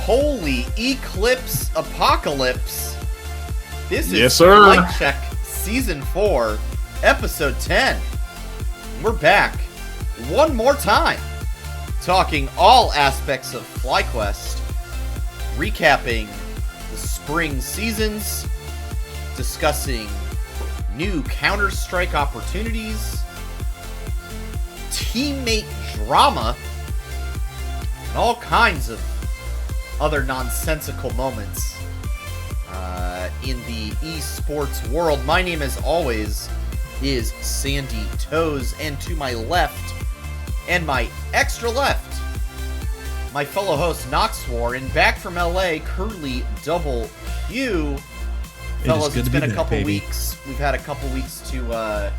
Holy Eclipse Apocalypse. This is Yes, sir. Flight Check Season 4, Episode 10. We're back one more time, talking all aspects of FlyQuest, recapping the spring seasons, discussing new Counter-Strike opportunities, teammate drama, and all kinds of other nonsensical moments in the esports world. My name, as always, is Sandy Toes, and to my left, and my extra left, my fellow host Noxwar, and back from LA, Curly Double Q. Fellas, it's been a couple weeks. We've had a couple weeks to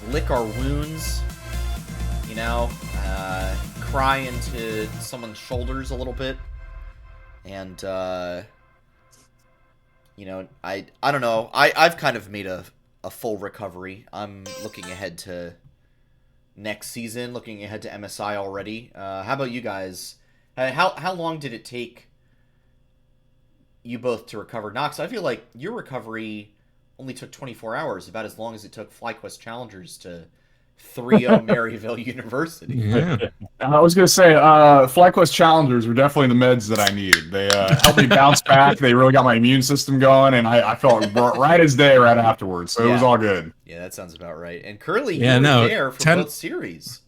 lick our wounds, you know, cry into someone's shoulders a little bit. And, you know, I don't know. I've kind of made a full recovery. I'm looking ahead to next season, looking ahead to MSI already. How about you guys? How long did it take you both to recover? Nox, I feel like your recovery only took 24 hours, about as long as it took FlyQuest Challengers to 3-0 Maryville University. Yeah. I was going to say, FlyQuest Challengers were definitely the meds that I needed. They helped me bounce back. They really got my immune system going, and I felt right as day right afterwards, so it was all good. Yeah, that sounds about right. And Curly, Yeah, you were no, there for both series.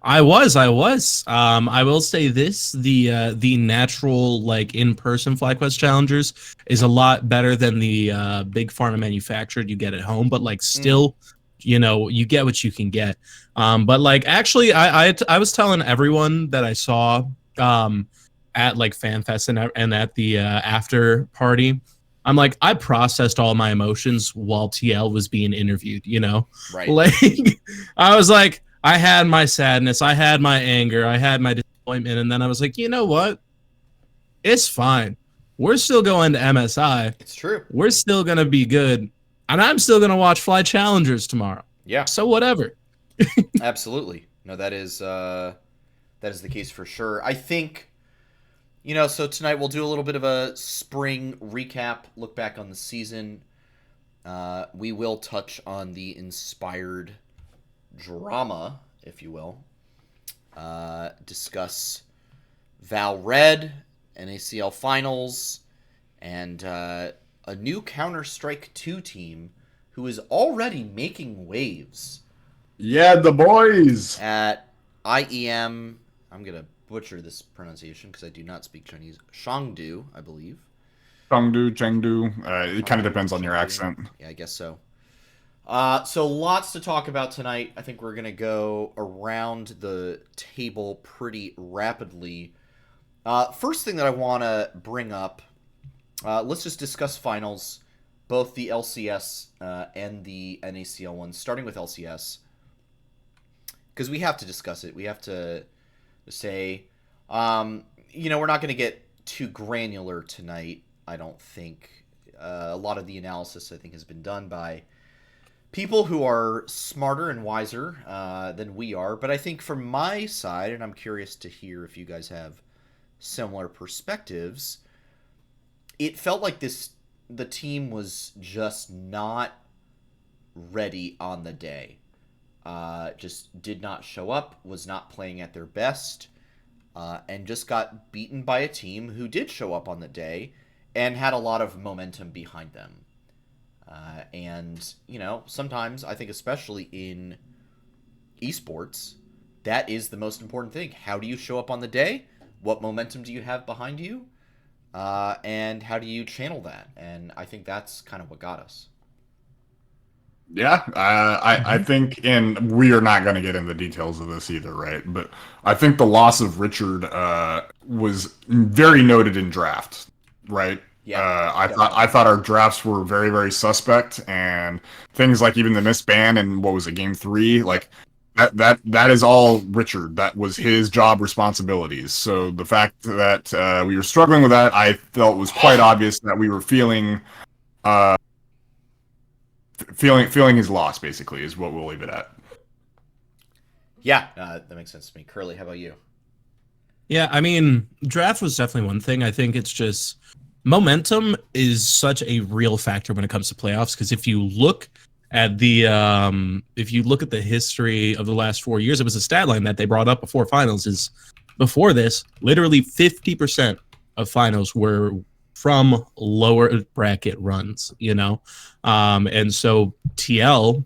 I was. I will say this: the natural, like, in-person FlyQuest Challengers is a lot better than the big pharma manufactured you get at home, but like still. You know, you get what you can get. But like, actually, I was telling everyone that I saw at like FanFest and at the after party, I'm like, I processed all my emotions while TL was being interviewed, you know? Right. Like, I was like, I had my sadness, I had my anger, I had my disappointment, and then I was like, you know what? It's fine. We're still going to MSI. It's true. We're still going to be good. And I'm still going to watch Fly Challengers tomorrow. Yeah. So whatever. Absolutely. No, that is the case for sure. I think, you know, so tonight we'll do a little bit of a spring recap, look back on the season. We will touch on the inspired drama, if you will. Discuss Val Red, NACL Finals, and a new Counter-Strike 2 team who is already making waves. Yeah, the boys! At IEM, I'm going to butcher this pronunciation because I do not speak Chinese, Chengdu, I believe. Chengdu. It kind of depends on your accent. Yeah, I guess so. So lots to talk about tonight. I think we're going to go around the table pretty rapidly. First thing that I want to bring up, let's just discuss finals, both the LCS and the NACL ones, starting with LCS, because we have to discuss it. We have to say, you know, we're not going to get too granular tonight, I don't think. A lot of the analysis, I think, has been done by people who are smarter and wiser than we are, but I think from my side, and I'm curious to hear if you guys have similar perspectives, it felt like the team was just not ready on the day. Just did not show up, was not playing at their best, and just got beaten by a team who did show up on the day and had a lot of momentum behind them. And, you know, sometimes, I think especially in esports, that is the most important thing. How do you show up on the day? What momentum do you have behind you? And how do you channel that? And I think that's kind of what got us. Yeah, I think, and we are not going to get into the details of this either, right? But I think the loss of Richard was very noted in draft, right? Yeah, I thought our drafts were very, very suspect, and things like even the misban and what was it, game 3, like that is all Richard. That was his job responsibilities. So the fact that we were struggling with that, I felt was quite obvious that we were feeling his loss, basically, is what we'll leave it at. Yeah, that makes sense to me. Curly, how about you? Yeah, I mean, draft was definitely one thing. I think it's just momentum is such a real factor when it comes to playoffs because if you look at the history of the last 4 years, it was a stat line that they brought up before finals is before this, literally 50% of finals were from lower bracket runs, you know? And so TL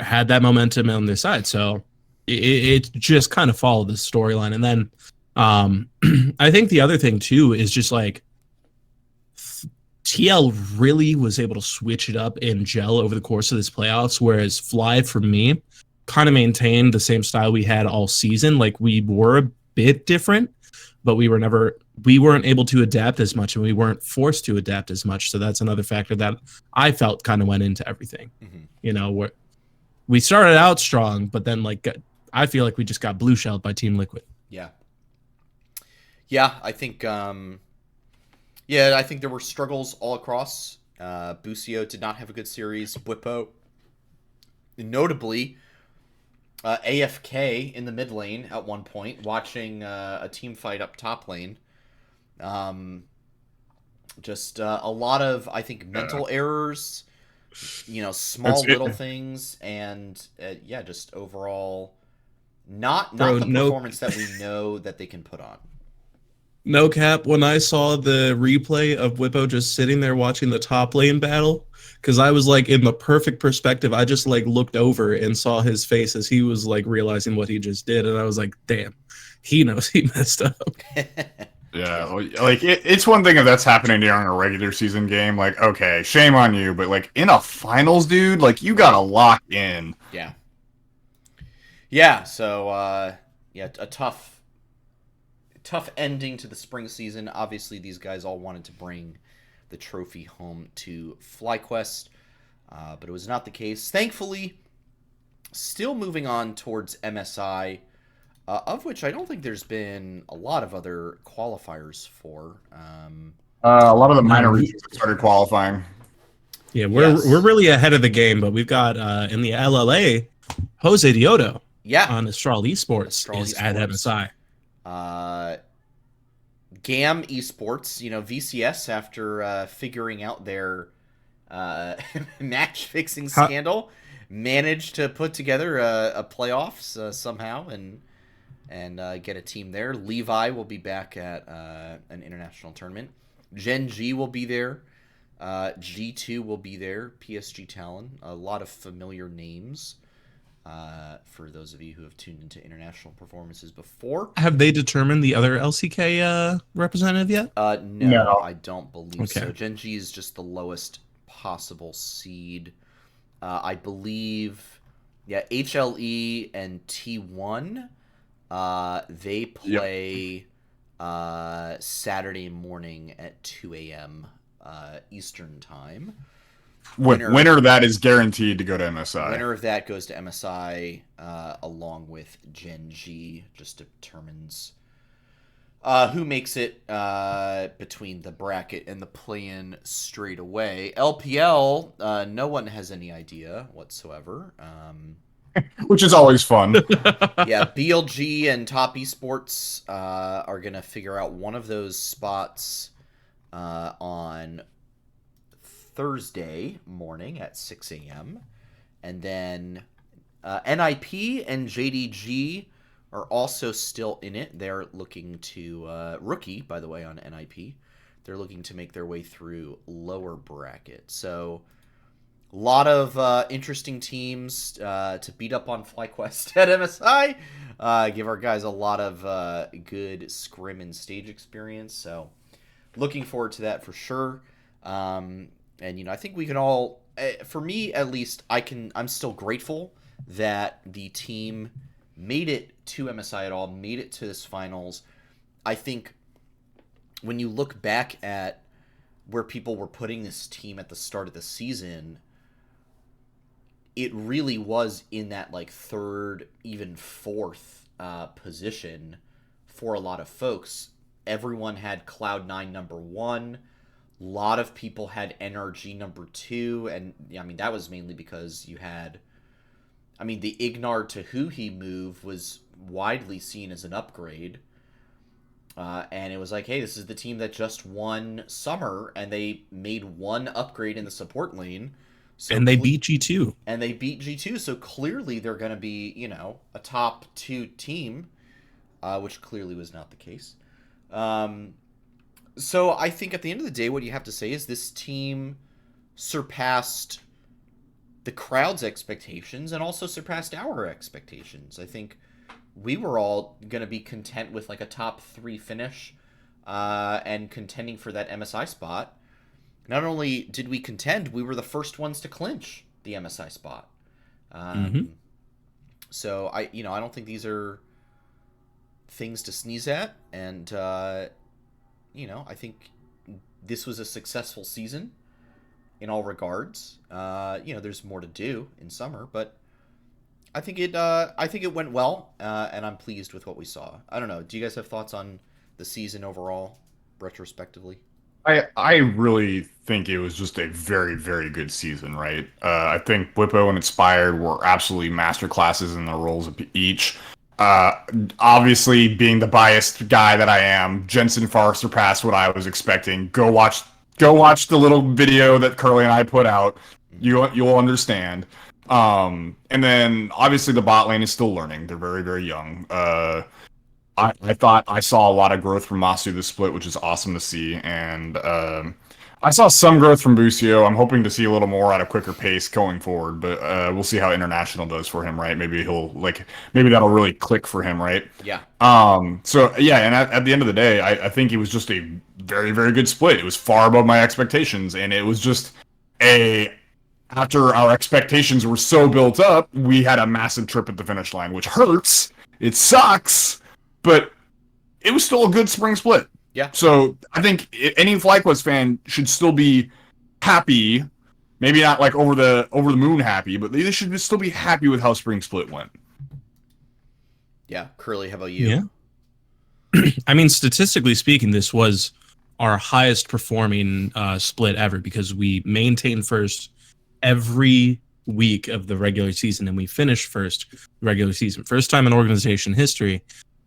had that momentum on their side. So it just kind of followed the storyline. And then I think the other thing too is just like TL really was able to switch it up and gel over the course of this playoffs, whereas Fly for me kind of maintained the same style we had all season. Like we were a bit different, but we weren't able to adapt as much and we weren't forced to adapt as much. So that's another factor that I felt kind of went into everything. Mm-hmm. You know, where we started out strong, but then like I feel like we just got blue shelled by Team Liquid. Yeah. Yeah, I think I think there were struggles all across. Busio did not have a good series. Bwipo, notably, AFK in the mid lane at one point, watching a team fight up top lane. Just a lot of, I think, mental errors, small little things, and just overall not the performance that we know that they can put on. No cap, when I saw the replay of Whippo just sitting there watching the top lane battle, because I was like in the perfect perspective, I just like looked over and saw his face as he was like realizing what he just did, and I was like, damn, he knows he messed up. Yeah, like it's one thing if that's happening during a regular season game, like okay, shame on you, but like in a finals, dude, like you gotta lock in. Yeah. So a tough ending to the spring season. Obviously, these guys all wanted to bring the trophy home to FlyQuest, but it was not the case. Thankfully, still moving on towards MSI, of which I don't think there's been a lot of other qualifiers for. A lot of the minor regions started qualifying. Yeah, we're really ahead of the game, but we've got in the LLA, Jose Dioto on Astral Esports is at MSI. GAM Esports, VCS, after figuring out their match fixing scandal, managed to put together a playoffs somehow and get a team there. Levi will be back at an international tournament. Gen G will be there. G2 will be there. PSG Talon. A lot of familiar names. For those of you who have tuned into international performances before. Have they determined the other LCK representative yet? No, I don't believe so. Gen G is just the lowest possible seed. I believe, HLE and T1, they play Saturday morning at 2 a.m. Eastern time. Winner of that is guaranteed to go to MSI. Winner of that goes to MSI along with Gen G. Just determines who makes it between the bracket and the play-in straight away. LPL, no one has any idea whatsoever. Which is always fun. BLG and Top Esports are going to figure out one of those spots on Thursday morning at 6 a.m. And then NIP and JDG are also still in it. They're looking to, Rookie, by the way, on NIP. They're looking to make their way through lower bracket. So a lot of interesting teams to beat up on FlyQuest at MSI. Give our guys a lot of good scrim and stage experience. So looking forward to that for sure. And I think we can all, for me at least, I'm still grateful that the team made it to MSI at all, made it to this finals. I think when you look back at where people were putting this team at the start of the season, it really was in that like third, even fourth position for a lot of folks. Everyone had Cloud9 number 1. A lot of people had NRG number 2, and that was mainly because you had, the Ignar to Huhi move was widely seen as an upgrade. And it was like, hey, this is the team that just won Summer, and they made one upgrade in the support lane. So and they beat G2. And they beat G2, so clearly they're going to be, you know, a top 2 team, which clearly was not the case. So I think at the end of the day, what you have to say is this team surpassed the crowd's expectations and also surpassed our expectations. I think we were all going to be content with like a top 3 finish and contending for that MSI spot. Not only did we contend, we were the first ones to clinch the MSI spot. So I don't think these are things to sneeze at, and I think this was a successful season in all regards. There's more to do in Summer, but I think it went well, and I'm pleased with what we saw. I don't know. Do you guys have thoughts on the season overall, retrospectively? I really think it was just a very, very good season, right? I think Whippo and Inspired were absolutely masterclasses in their roles of each. Obviously, being the biased guy that I am, Jensen far surpassed what I was expecting. Go watch the little video that Curly and I put out. You'll understand. And then obviously the bot lane is still learning. They're very, very young. I thought I saw a lot of growth from Masu this split, which is awesome to see, and I saw some growth from Busio. I'm hoping to see a little more at a quicker pace going forward, but we'll see how international does for him, right? Maybe that'll really click for him, right? Yeah. So yeah, and at the end of the day, I think it was just a very, very good split. It was far above my expectations, and it was just after our expectations were so built up, we had a massive trip at the finish line, which hurts. It sucks. But it was still a good spring split. Yeah. So I think any FlyQuest fan should still be happy. Maybe not like over the moon happy, but they should still be happy with how spring split went. Yeah. Curly, how about you? Yeah. I mean, statistically speaking, this was our highest performing split ever because we maintained first every week of the regular season, and we finished first regular season. First time in organization history.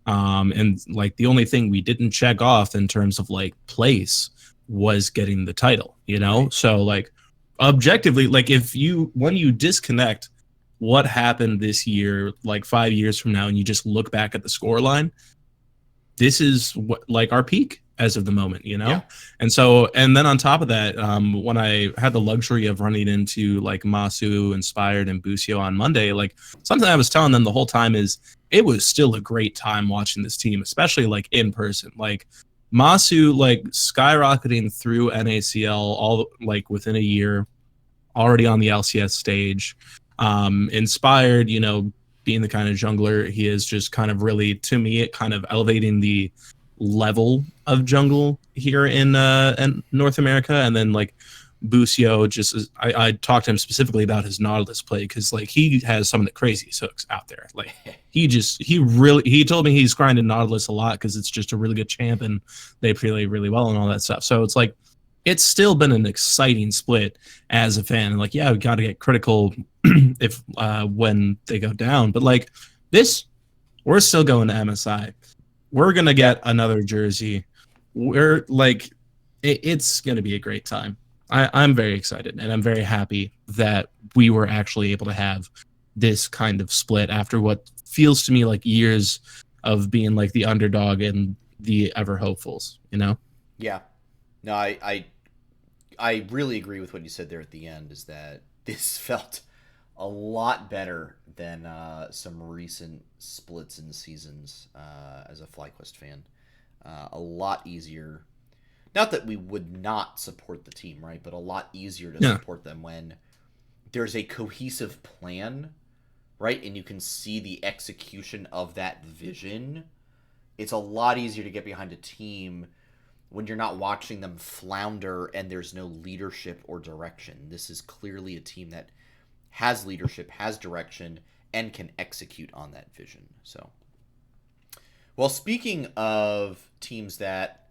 And like the only thing we didn't check off in terms of like place was getting the title, you know? So like objectively, like when you disconnect what happened this year, like 5 years from now, and you just look back at the score line, this is what like our peak as of the moment, you know? Yeah. And then on top of that, when I had the luxury of running into like Masu, Inspired, and Busio on Monday, like something I was telling them the whole time is it was still a great time watching this team, especially like in person. Like Masu, like skyrocketing through NACL all like within a year, already on the LCS stage. Inspired, being the kind of jungler he is, just kind of really, to me, it kind of elevating the level of jungle here in North America. And then like Busio, I talked to him specifically about his Nautilus play because like he has some of the craziest hooks out there. Like he told me he's grinding Nautilus a lot because it's just a really good champ and they play really well and all that stuff. So it's like it's still been an exciting split as a fan. And like, yeah, we got to get critical if when they go down, but like this, we're still going to MSI. We're gonna get another jersey. We're like, it's gonna be a great time. I'm very excited, and I'm very happy that we were actually able to have this kind of split after what feels to me like years of being like the underdog and the ever hopefuls. Yeah. No, I really agree with what you said there at the end. Is that this felt a lot better than some recent splits in seasons as a FlyQuest fan. A lot easier. Not that we would not support the team, right? But a lot easier to support them when there's a cohesive plan, right? And you can see the execution of that vision. It's a lot easier to get behind a team when you're not watching them flounder and there's no leadership or direction. This is clearly a team that has leadership, has direction, and can execute on that vision. So, well, speaking of teams that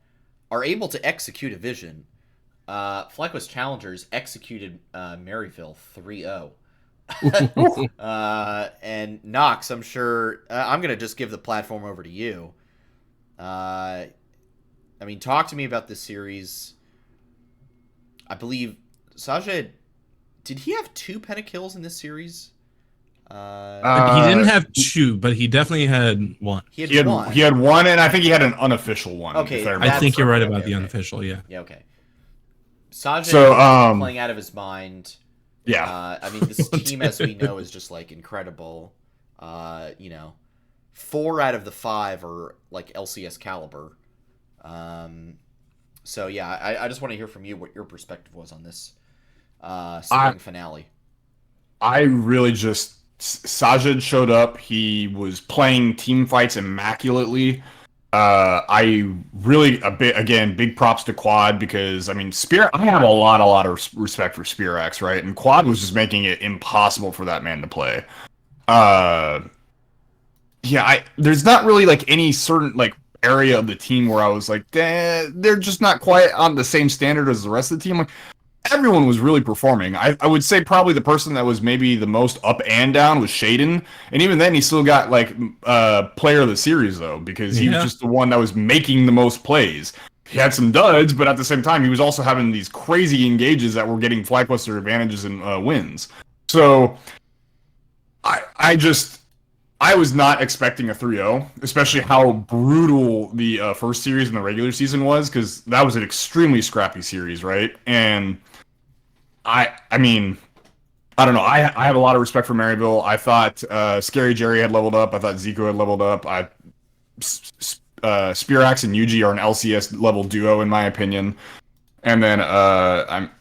are able to execute a vision, FlyQuest Challengers executed Maryville 3-0. And Nox, I'm sure I'm going to just give the platform over to you. I mean, talk to me about this series. I believe Sajid, did he have 2 pentakills in this series? He didn't have 2, but he definitely had 1. He had 1. He had 1, and I think he had an unofficial one. Okay, if I think you're right okay, about the okay. unofficial. Yeah. Yeah. Okay. Sajid So, playing out of his mind. Yeah. I mean, this team, as we know, is just like incredible. 4 out of the 5 are like LCS caliber. So yeah, I just want to hear from you what your perspective was on this spring finale. I really just Sajid showed up. He was playing team fights immaculately. I really big props to Quad because I mean I have a lot of respect for Spearax, right? And Quad was just making it impossible for that man to play. There's not really like any certain like area of the team where I was like, they're just not quite on the same standard as the rest of the team. Like, everyone was really performing. I would say probably the person that was maybe the most up and down was Shaden, and even then he still got like player of the series though because he was just the one that was making the most plays. He had some duds, but at the same time he was also having these crazy engages that were getting FlyQuest advantages and wins. So I was not expecting a 3-0, especially how brutal the first series in the regular season was, because that was an extremely scrappy series, right? And I mean, I don't know. I have a lot of respect for Maryville. I thought Scary Jerry had leveled up. I thought Zico had leveled up. Spearax and Yuji are an LCS level duo in my opinion. And then I'm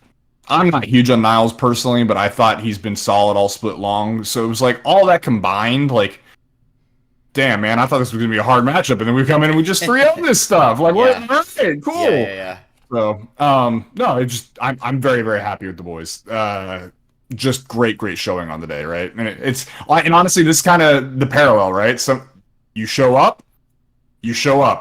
not huge on Niles personally, but I thought he's been solid all split long. So it was like all that combined, like, damn, man, I thought this was going to be a hard matchup. And then we come in and we just 3-0 this stuff. Like, what? All right, cool. Yeah. So, no, I'm very, very happy with the boys. Just great showing on the day, right? And and honestly, this is kind of the parallel, right? So you show up,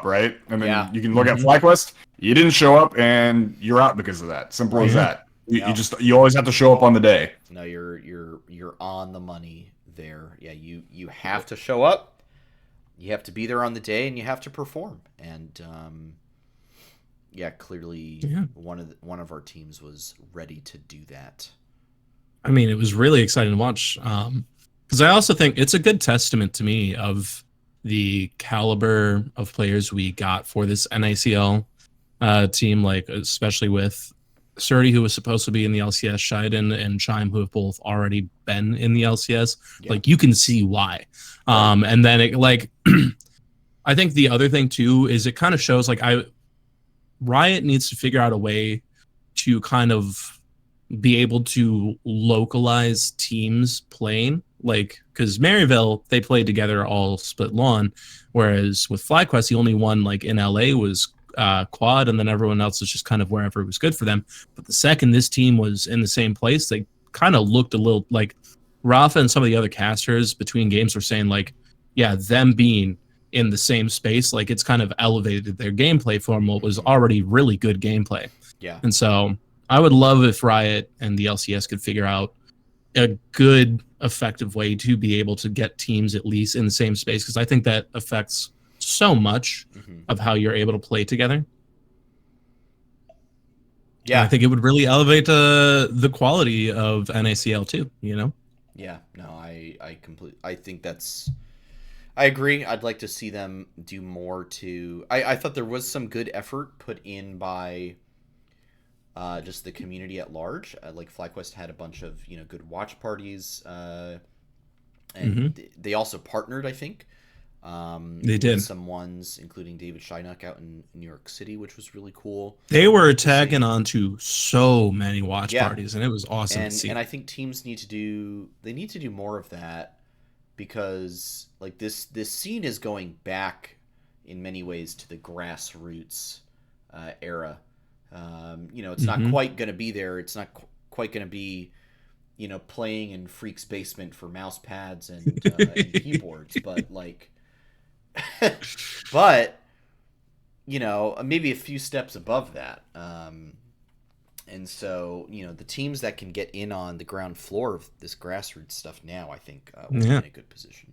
right? And then you can look at FlyQuest. You didn't show up, and you're out because of that. Simple as that. You always have to show up on the day. No, you're on the money there. Yeah, you have to show up. You have to be there on the day, and you have to perform. And clearly, one of our teams was ready to do that. I mean, it was really exciting to watch. Because I also think it's a good testament to me of the caliber of players we got for this NACL team, like especially with Surdy, who was supposed to be in the LCS, Shiden and Chime, who have both already been in the LCS. Like, you can see why. And then it like I think the other thing too is it kind of shows like Riot needs to figure out a way to kind of be able to localize teams playing, like, because Maryville, they played together all split lawn, whereas with FlyQuest, the only one like in LA was Quad, and then everyone else was just kind of wherever it was good for them. But the second this team was in the same place, they kind of looked a little like Rafa and some of the other casters between games were saying like, yeah, them being in the same space, like it's kind of elevated their gameplay from what was already really good gameplay. Yeah. And so I would love if Riot and the LCS could figure out a good, effective way to be able to get teams at least in the same space, because I think that affects so much of how you're able to play together. Yeah, and I think it would really elevate the quality of NACL too, you know? Yeah, no, I think I agree. I'd like to see them do more to... I thought there was some good effort put in by just the community at large. Like FlyQuest had a bunch of good watch parties, and they also partnered, I think. They did with some ones, including David Shynuck out in New York City, which was really cool. They were tagging onto so many watch parties, and it was awesome to see. And I think teams need to do more of that, because like this scene is going back in many ways to the grassroots era. It's not quite going to be there. It's not quite going to be, playing in Freak's basement for mouse pads and keyboards, but like, maybe a few steps above that. And so, the teams that can get in on the ground floor of this grassroots stuff now, I think, will be in a good position.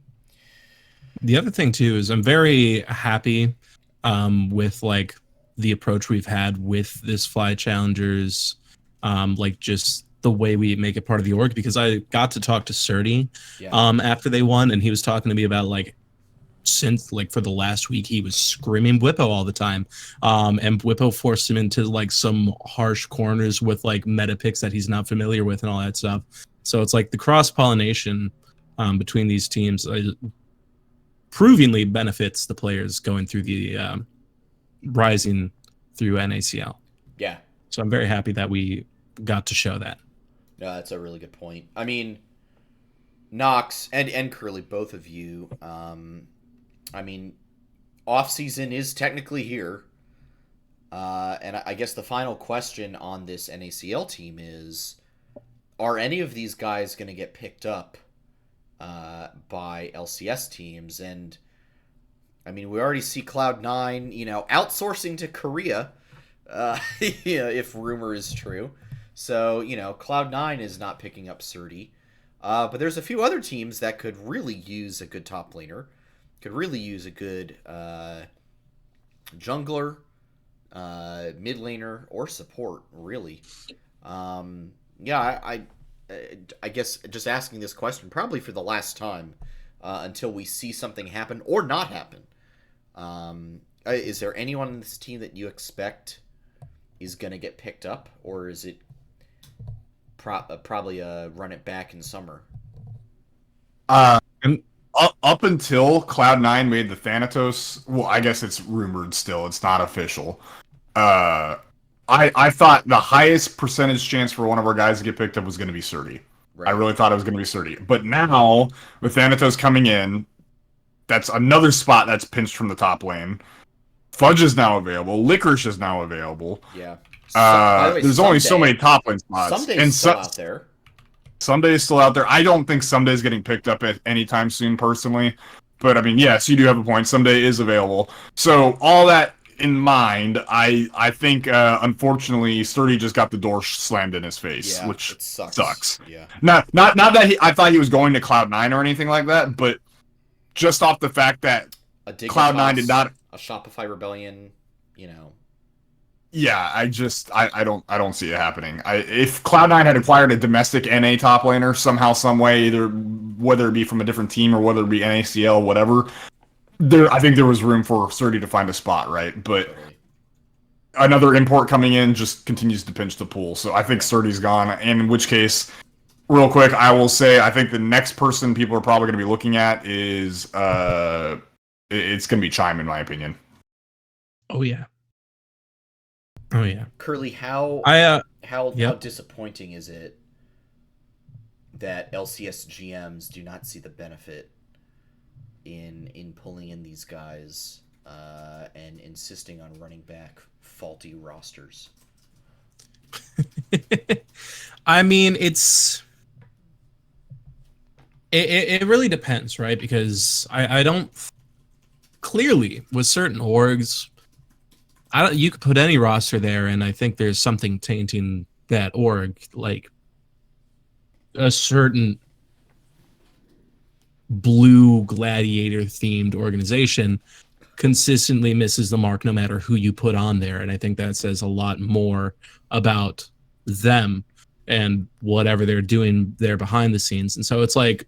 The other thing too is I'm very happy with like the approach we've had with this Fly Challengers, like just the way we make it part of the org, because I got to talk to Surdy after they won, and he was talking to me about like, since like for the last week he was screaming Whippo all the time, and Whippo forced him into like some harsh corners with like meta picks that he's not familiar with and all that stuff. So it's like the cross pollination between these teams provingly benefits the players going through the rising through NACL. Yeah. So I'm very happy that we got to show that. No, that's a really good point. I mean, Nox and Curly, both of you, I mean, off-season is technically here. And I guess the final question on this NACL team is, are any of these guys going to get picked up by LCS teams? And, I mean, we already see Cloud9, you know, outsourcing to Korea, you know, if rumor is true. So, you know, Cloud9 is not picking up Surdy. But there's a few other teams that could really use a good top laner. Could really use a good jungler, mid laner, or support, really. Yeah, I guess just asking this question probably for the last time until we see something happen or not happen. Is there anyone in this team that you expect is going to get picked up, or is it probably run it back in summer? Up until Cloud9 made the Thanatos, well, I guess it's rumored still. It's not official. I thought the highest percentage chance for one of our guys to get picked up was going to be Surdy. Right. I really thought it was going to be Surdy. But now, with Thanatos coming in, that's another spot that's pinched from the top lane. Fudge is now available. Licorice is now available. Yeah. There's only so many top lane spots. Sunday's still out there. Someday is still out there. I don't think Someday is getting picked up at any time soon, personally. But, I mean, yes, you do have a point. Someday is available. So, all that in mind, I think, unfortunately, Sturdy just got the door slammed in his face, which sucks. Yeah. Not that I thought he was going to Cloud9 or anything like that, but just off the fact that Cloud9 did not... A Shopify Rebellion, you know... Yeah, I don't see it happening. If Cloud9 had acquired a domestic NA top laner somehow, some way, either whether it be from a different team or whether it be NACL, whatever, I think there was room for Surdy to find a spot, right? But another import coming in just continues to pinch the pool. So I think Surdy's gone. In which case, real quick, I will say I think the next person people are probably going to be looking at is it's going to be Chime, in my opinion. Oh yeah. Curly, how disappointing is it that LCS GMs do not see the benefit in pulling in these guys and insisting on running back faulty rosters? I mean, it really depends, right? Because I don't clearly with certain orgs. You could put any roster there, and I think there's something tainting that org. Like a certain blue gladiator themed organization consistently misses the mark no matter who you put on there, and I think that says a lot more about them and whatever they're doing there behind the scenes. And so it's like,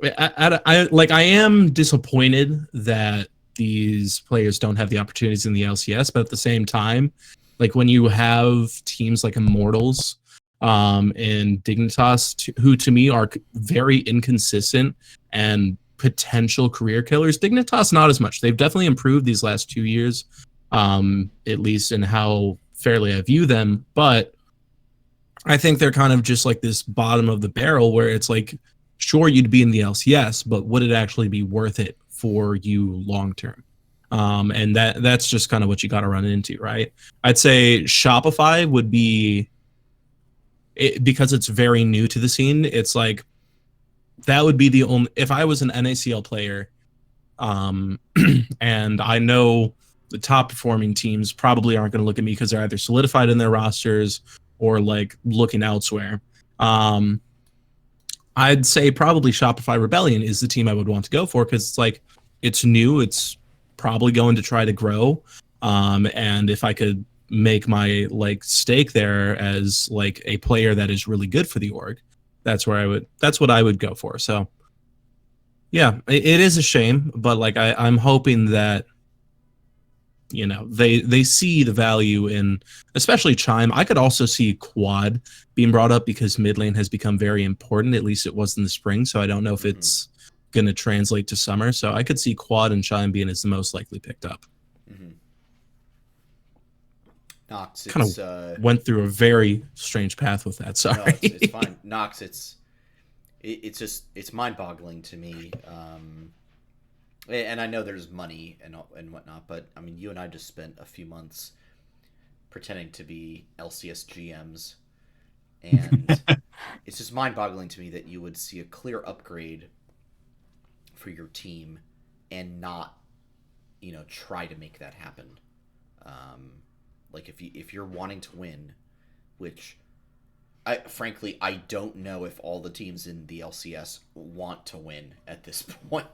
I am disappointed that these players don't have the opportunities in the LCS, but at the same time, like when you have teams like Immortals and Dignitas, who to me are very inconsistent and potential career killers. Dignitas not as much. They've definitely improved these last 2 years, at least in how fairly I view them, but I think they're kind of just like this bottom of the barrel where it's like, sure, you'd be in the LCS, but would it actually be worth it for you long term? And that's just kind of what you got to run into, right? I'd say Shopify would be because it's very new to the scene. It's like that would be the only, if I was an NACL player, and I know the top performing teams probably aren't going to look at me because they're either solidified in their rosters or like looking elsewhere. I'd say probably Shopify Rebellion is the team I would want to go for because it's like, it's new. It's probably going to try to grow. And if I could make my like stake there as like a player that is really good for the org, that's what I would go for. So yeah, it is a shame, but like I'm hoping that they see the value in, especially Chime. I could also see Quad being brought up because mid lane has become very important. At least it was in the spring, so I don't know if it's going to translate to summer. So I could see Quad and Chime being as the most likely picked up. Nox, kind of went through a very strange path with that. Sorry. No, it's fine. Nox, it's mind-boggling to me. And I know there's money and whatnot, but I mean, you and I just spent a few months pretending to be LCS GMs, and it's just mind-boggling to me that you would see a clear upgrade for your team and not, try to make that happen. Like if you're wanting to win, which frankly I don't know if all the teams in the LCS want to win at this point.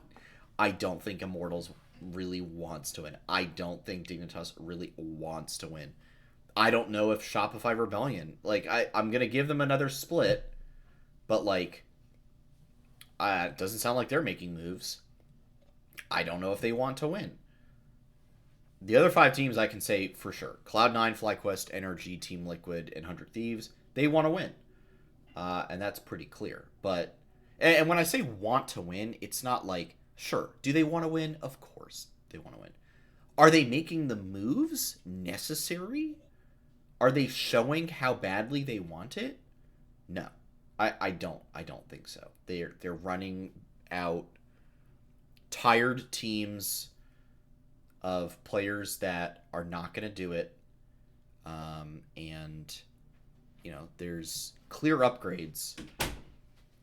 I don't think Immortals really wants to win. I don't think Dignitas really wants to win. I don't know if Shopify Rebellion, like I'm gonna give them another split, but like it doesn't sound like they're making moves. I don't know if they want to win. The other 5 teams I can say for sure. Cloud9, FlyQuest, NRG, Team Liquid, and 100 Thieves, they want to win. And that's pretty clear. But and when I say want to win, it's not like, sure, do they want to win? Of course they want to win. Are they making the moves necessary? Are they showing how badly they want it? No. I don't think so. They're running out tired teams of players that are not going to do it, and there's clear upgrades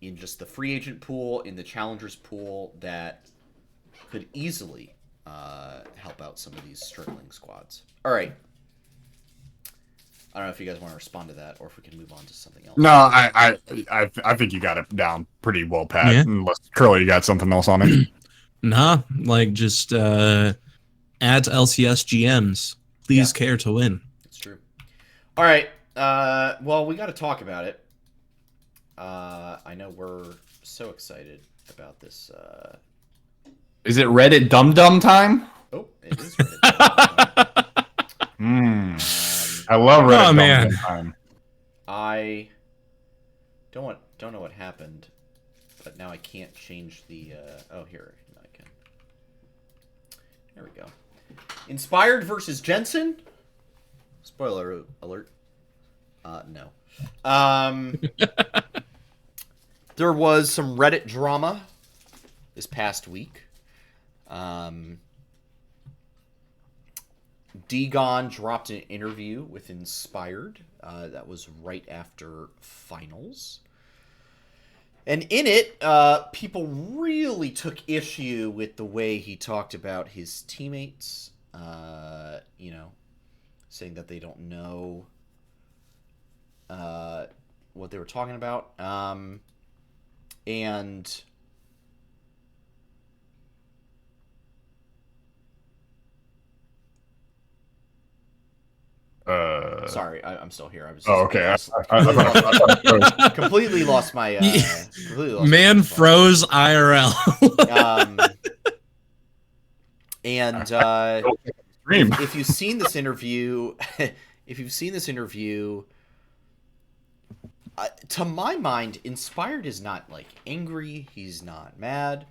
in just the free agent pool, in the challengers pool, that could easily help out some of these struggling squads. All right, I don't know if you guys want to respond to that or if we can move on to something else. No, I think you got it down pretty well, Pat. Yeah. Unless Curly, you got something else on it. Nah, like just add LCS GMs. Please care to win. That's true. All right. Well, we got to talk about it. I know we're so excited about this. Is it Reddit Dum Dum time? Oh, it is Reddit. I love Reddit. Oh, man. Time. I don't know what happened, but now I can't change the. Oh, here I can. There we go. Inspired versus Jensen. Spoiler alert. No. There was some Reddit drama this past week. Degon dropped an interview with Inspired. That was right after finals. And in it, people really took issue with the way he talked about his teammates. Saying that they don't know what they were talking about. And sorry, I'm still here. I was. Oh, okay. Completely lost my. Man froze IRL. And if you've seen this interview, to my mind, Inspired is not like angry. He's not mad.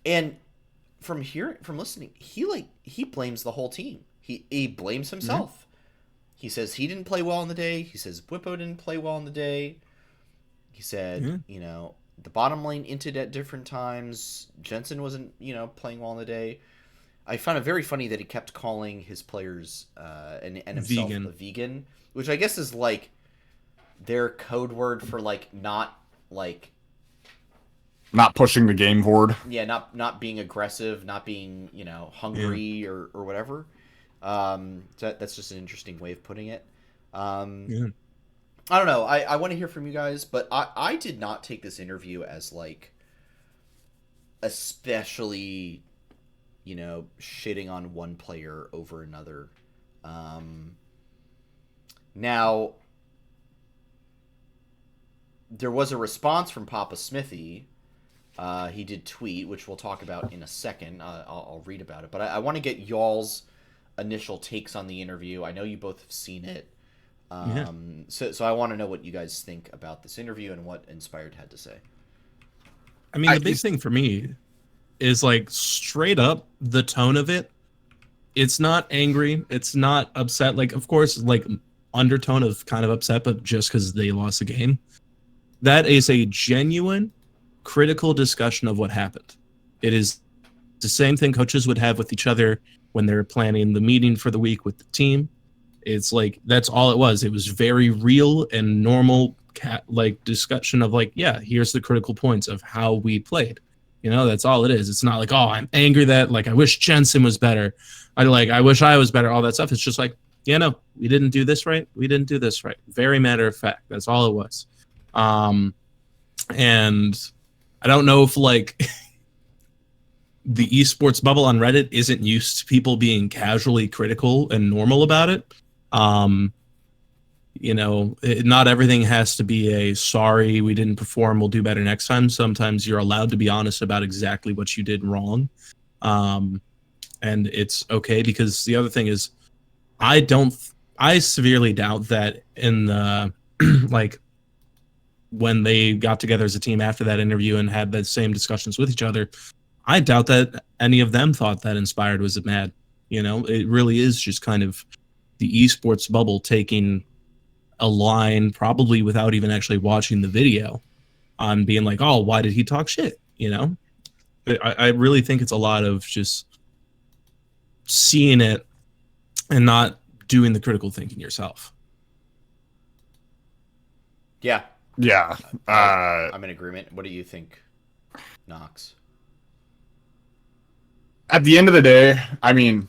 And from listening, he blames the whole team. He blames himself. Mm-hmm. He says he didn't play well on the day. He says Whippo didn't play well on the day. He said, the bottom lane inted at different times. Jensen wasn't, playing well on the day. I found it very funny that he kept calling his players and himself a vegan, which I guess is like their code word for not pushing the game forward. Yeah, not being aggressive, not being hungry or whatever. That's just an interesting way of putting it. I don't know. I want to hear from you guys, but I did not take this interview as especially shitting on one player over another. Now, there was a response from Papa Smithy. He did tweet, which we'll talk about in a second. I'll read about it. But I want to get y'all's initial takes on the interview. I know you both have seen it. So I want to know what you guys think about this interview and what Inspired had to say. I mean, the big thing for me is like straight up the tone of it. It's not angry. It's not upset. Like, of course, like undertone of kind of upset, but just because they lost the game. That is a genuine, critical discussion of what happened. It is the same thing coaches would have with each other when they're planning the meeting for the week with the team. It's like, that's all it was. It was very real and normal discussion of like, yeah, here's the critical points of how we played. That's all it is. It's not like, oh, I'm angry that like I wish Jensen was better. I wish I was better, all that stuff. It's just like, no, we didn't do this right. We didn't do this right. Very matter of fact. That's all it was. And I don't know if like the esports bubble on Reddit isn't used to people being casually critical and normal about it. Not everything has to be a sorry, we didn't perform, we'll do better next time. Sometimes you're allowed to be honest about exactly what you did wrong. And it's okay, because the other thing is I severely doubt that in the like when they got together as a team after that interview and had the same discussions with each other, I doubt that any of them thought that Inspired was mad. It really is just kind of the esports bubble taking a line, probably without even actually watching the video, on being like, oh, why did he talk shit? I really think it's a lot of just seeing it and not doing the critical thinking yourself. Yeah. Yeah. I'm in agreement. What do you think, Knox? At the end of the day, I mean,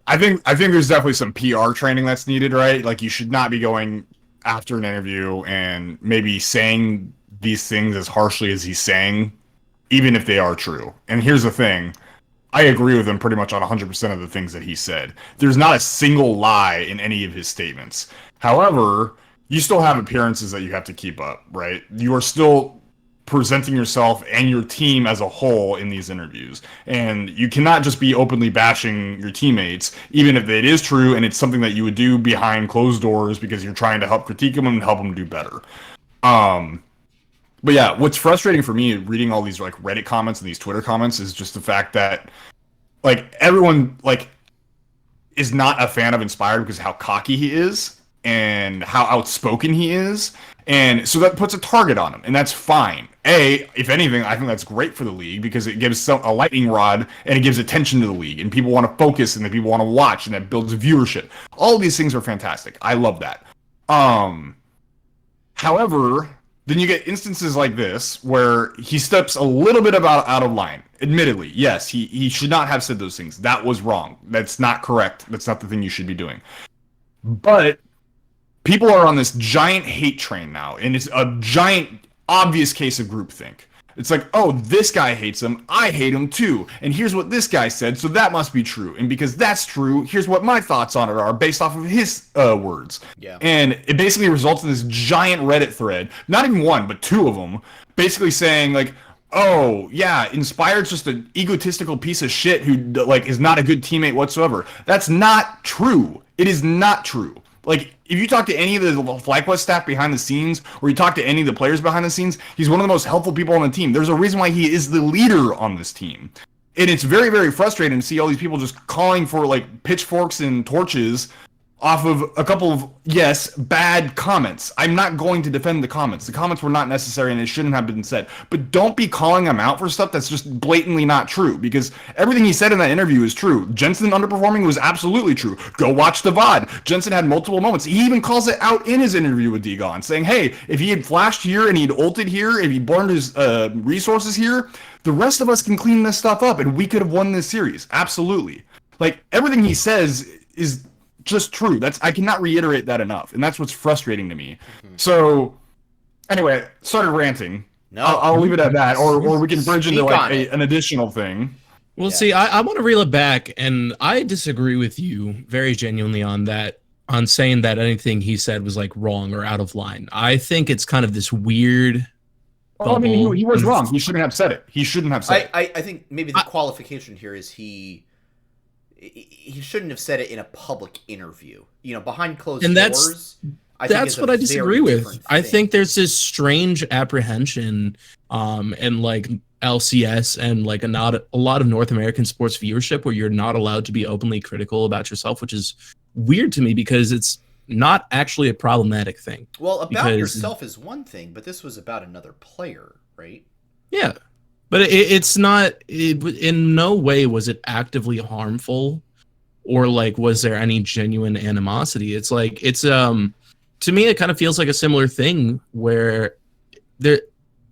I think there's definitely some PR training that's needed, right? Like, you should not be going after an interview and maybe saying these things as harshly as he's saying, even if they are true. And here's the thing. I agree with him pretty much on 100% of the things that he said. There's not a single lie in any of his statements. However, you still have appearances that you have to keep up, right? You are still presenting yourself and your team as a whole in these interviews. And you cannot just be openly bashing your teammates, even if it is true and it's something that you would do behind closed doors because you're trying to help critique them and help them do better. But yeah, what's frustrating for me reading all these like Reddit comments and these Twitter comments is just the fact that like everyone like is not a fan of Inspired because of how cocky he is and how outspoken he is. And so that puts a target on him, and that's fine. If anything, I think that's great for the league because it gives a lightning rod and it gives attention to the league, and people want to focus and then people want to watch, and that builds viewership. All of these things are fantastic. I love that. However, then you get instances like this where he steps a little bit out of line. Admittedly, yes, he should not have said those things. That was wrong. That's not correct. That's not the thing you should be doing. But people are on this giant hate train now, and it's a giant, obvious case of groupthink. It's like, oh, this guy hates him, I hate him too, and here's what this guy said, so that must be true. And because that's true, here's what my thoughts on it are based off of his words. Yeah. And it basically results in this giant Reddit thread, not even one, but two of them, basically saying like, oh, yeah, Inspired's just an egotistical piece of shit who like is not a good teammate whatsoever. That's not true. It is not true. Like, if you talk to any of the FlyQuest staff behind the scenes, or you talk to any of the players behind the scenes, he's one of the most helpful people on the team. There's a reason why he is the leader on this team. And it's very, very frustrating to see all these people just calling for, like, pitchforks and torches off of a couple of, yes, bad comments. I'm not going to defend the comments. The comments were not necessary and it shouldn't have been said. But don't be calling him out for stuff that's just blatantly not true, because everything he said in that interview is true. Jensen underperforming was absolutely true. Go watch the VOD. Jensen had multiple moments. He even calls it out in his interview with Degon, saying, hey, if he had flashed here and he'd ulted here, if he burned his resources here, the rest of us can clean this stuff up and we could have won this series. Absolutely. Like, everything he says is just true. I cannot reiterate that enough, and that's what's frustrating to me. So, anyway, started ranting. No, I'll leave it at that, or we can bridge into Speak like on it. an additional thing. Well, Yeah. see, I want to reel it back, and I disagree with you very genuinely on that, on saying that anything he said was like wrong or out of line. I think it's kind of this weird Well, I mean, bubble. he was wrong. He shouldn't have said it. He shouldn't have said it. I think maybe the qualification here is he shouldn't have said it in a public interview. You know, behind closed And doors. That's what I disagree with. I think there's this strange apprehension, and like LCS and like a lot of North American sports viewership where you're not allowed to be openly critical about yourself, which is weird to me because it's not actually a problematic thing. Well, about yourself is one thing, but this was about another player, right? Yeah, but it's not. In no way was it actively harmful, or like was there any genuine animosity? It's like to me, it kind of feels like a similar thing where there,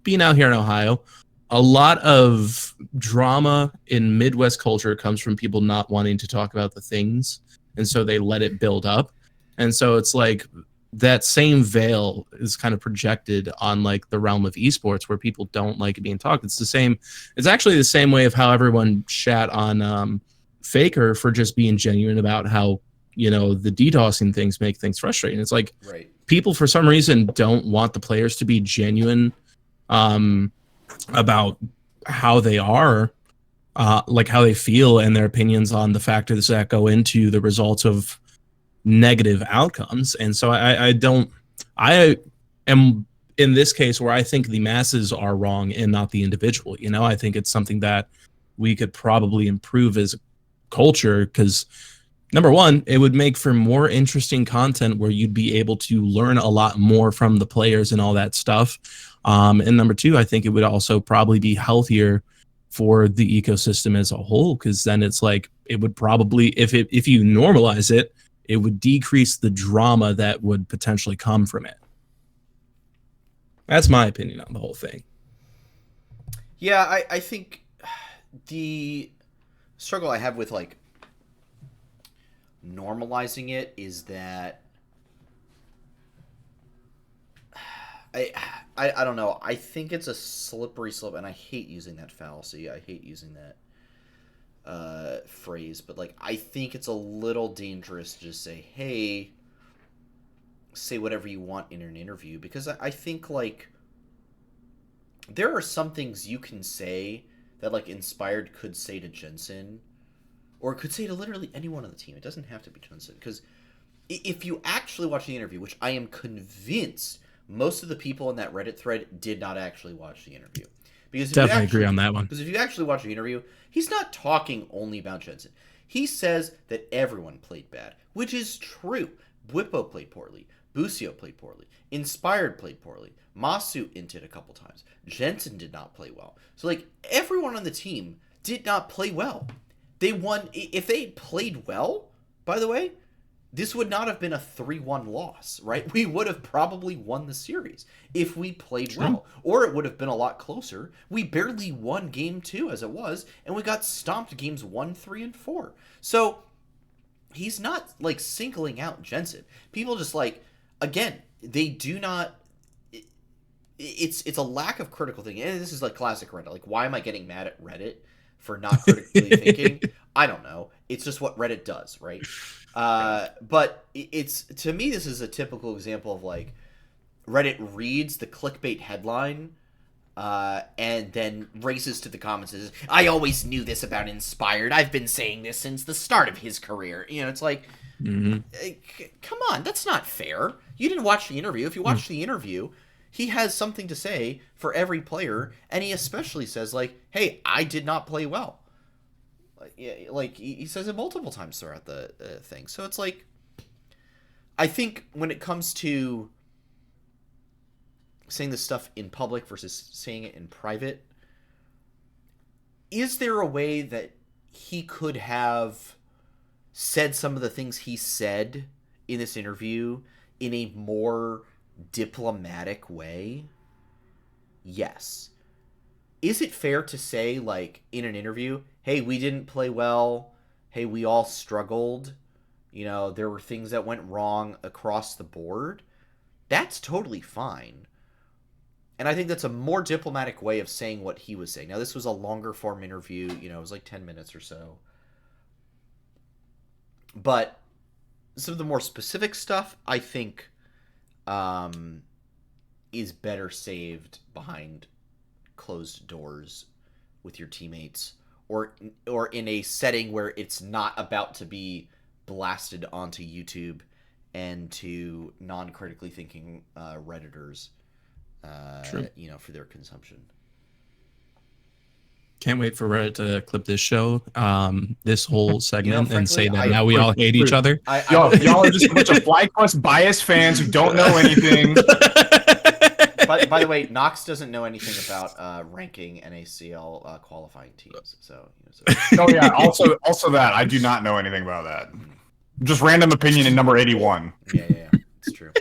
being out here in Ohio, a lot of drama in Midwest culture comes from people not wanting to talk about the things, and so they let it build up. And so it's like that same veil is kind of projected on like the realm of esports where people don't like it being talked. It's the same. It's actually the same way of how everyone shat on Faker for just being genuine about how, you know, the DDoSing things make things frustrating. It's like people for some reason don't want the players to be genuine about how they are, like how they feel and their opinions on the factors that go into the results of negative outcomes. And so I am in this case where I think the masses are wrong and not the individual. You know, I think it's something that we could probably improve as a culture because, number one, it would make for more interesting content where you'd be able to learn a lot more from the players and all that stuff. And number two, I think it would also probably be healthier for the ecosystem as a whole, because then it's like it would probably, if you normalize it, it would decrease the drama that would potentially come from it. That's my opinion on the whole thing. Yeah, I think the struggle I have with like normalizing it is that I don't know. I think it's a slippery slope, and I hate using that fallacy. I hate using that phrase, but like I think it's a little dangerous to just say, hey, say whatever you want in an interview, because I think like there are some things you can say that like Inspired could say to Jensen, or could say to literally anyone on the team. It doesn't have to be Jensen, because if you actually watch the interview, which I am convinced most of the people in that Reddit thread did not actually watch the interview. Because definitely agree on that one. Because if you actually watch the interview, he's not talking only about Jensen. He says that everyone played bad, which is true. Bwipo played poorly. Busio played poorly. Inspired played poorly. Masu inted a couple times. Jensen did not play well. So, like, everyone on the team did not play well. They won. If they played well, by the way, this would not have been a 3-1 loss, right? We would have probably won the series if we played well. Or it would have been a lot closer. We barely won game 2 as it was, and we got stomped games 1, 3, and 4. So he's not, like, singling out Jensen. People just, like, again, they do not... It's a lack of critical thinking. And this is, like, classic Reddit. Like, why am I getting mad at Reddit for not critically thinking? I don't know. It's just what Reddit does, right? But it's, to me, this is a typical example of like Reddit reads the clickbait headline and then races to the comments and says, I always knew this about Inspired. I've been saying this since the start of his career. You know, it's like, come on, that's not fair. You didn't watch the interview. If you watched the interview, he has something to say for every player, and he especially says like, hey, I did not play well. Like he says it multiple times throughout the thing. So it's like, I think when it comes to saying this stuff in public versus saying it in private, is there a way that he could have said some of the things he said in this interview in a more diplomatic way? Yes. Is it fair to say, like, in an interview, hey, we didn't play well, hey, we all struggled, you know, there were things that went wrong across the board? That's totally fine. And I think that's a more diplomatic way of saying what he was saying. Now, this was a longer form interview. You know, it was like 10 minutes or so. But some of the more specific stuff, I think, is better saved behind closed doors with your teammates, or in a setting where it's not about to be blasted onto YouTube and to non-critically thinking Redditors, you know, for their consumption. Can't wait for Reddit to clip this show, this whole segment, frankly, and say that now we all hate each other. Y'all are just a bunch of FlyQuest biased fans who don't know anything. By the way, Nox doesn't know anything about ranking NACL qualifying teams. So, Oh yeah, also that I do not know anything about that. Just random opinion in number 81. Yeah, it's true.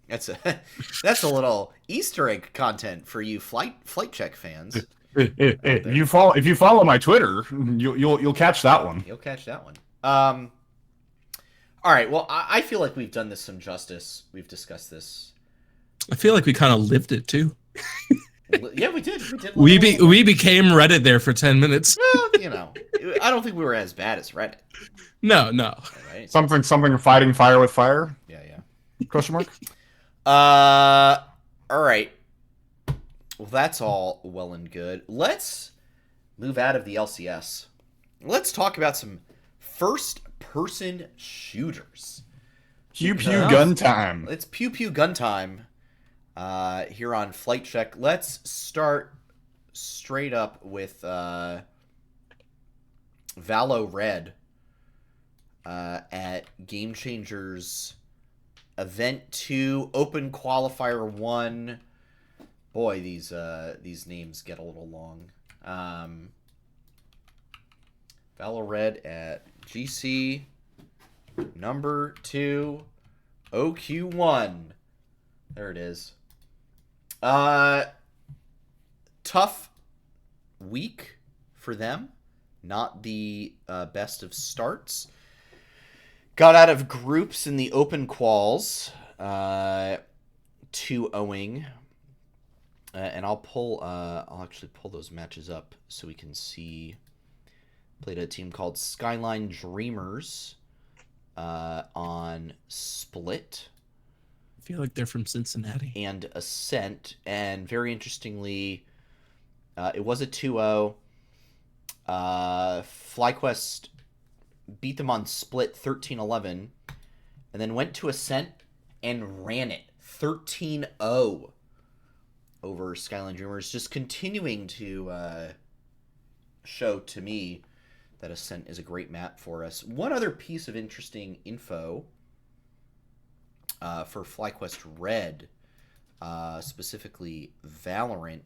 That's a little Easter egg content for you flight check fans. If you follow my Twitter, you'll catch that one. You'll catch that one. All right. Well, I feel like we've done this some justice. We've discussed this. I feel like we kind of lived it too. Yeah, we did. We became Reddit there for 10 minutes. Well, you know, I don't think we were as bad as Reddit. No. Right? Something fighting fire with fire? Yeah. Question mark? All right. Well, that's all well and good. Let's move out of the LCS. Let's talk about some first-person shooters. Pew pew gun time. It's pew pew gun time here on Flight Check. Let's start straight up with Valorant RED at Game Changers Event 2 Open Qualifier 1. Boy, these names get a little long. Valorant RED at GC number 2 OQ1. There it is. Tough week for them. Not the best of starts. Got out of groups in the open quals, 2-0ing. And I'll actually pull those matches up so we can see. Played a team called Skyline Dreamers on Split. I feel like they're from Cincinnati. And Ascent. And very interestingly, it was a 2-0. FlyQuest beat them on Split 13-11. And then went to Ascent and ran it 13-0 over Skyline Dreamers. Just continuing to show to me that Ascent is a great map for us. One other piece of interesting info for FlyQuest RED, specifically Valorant.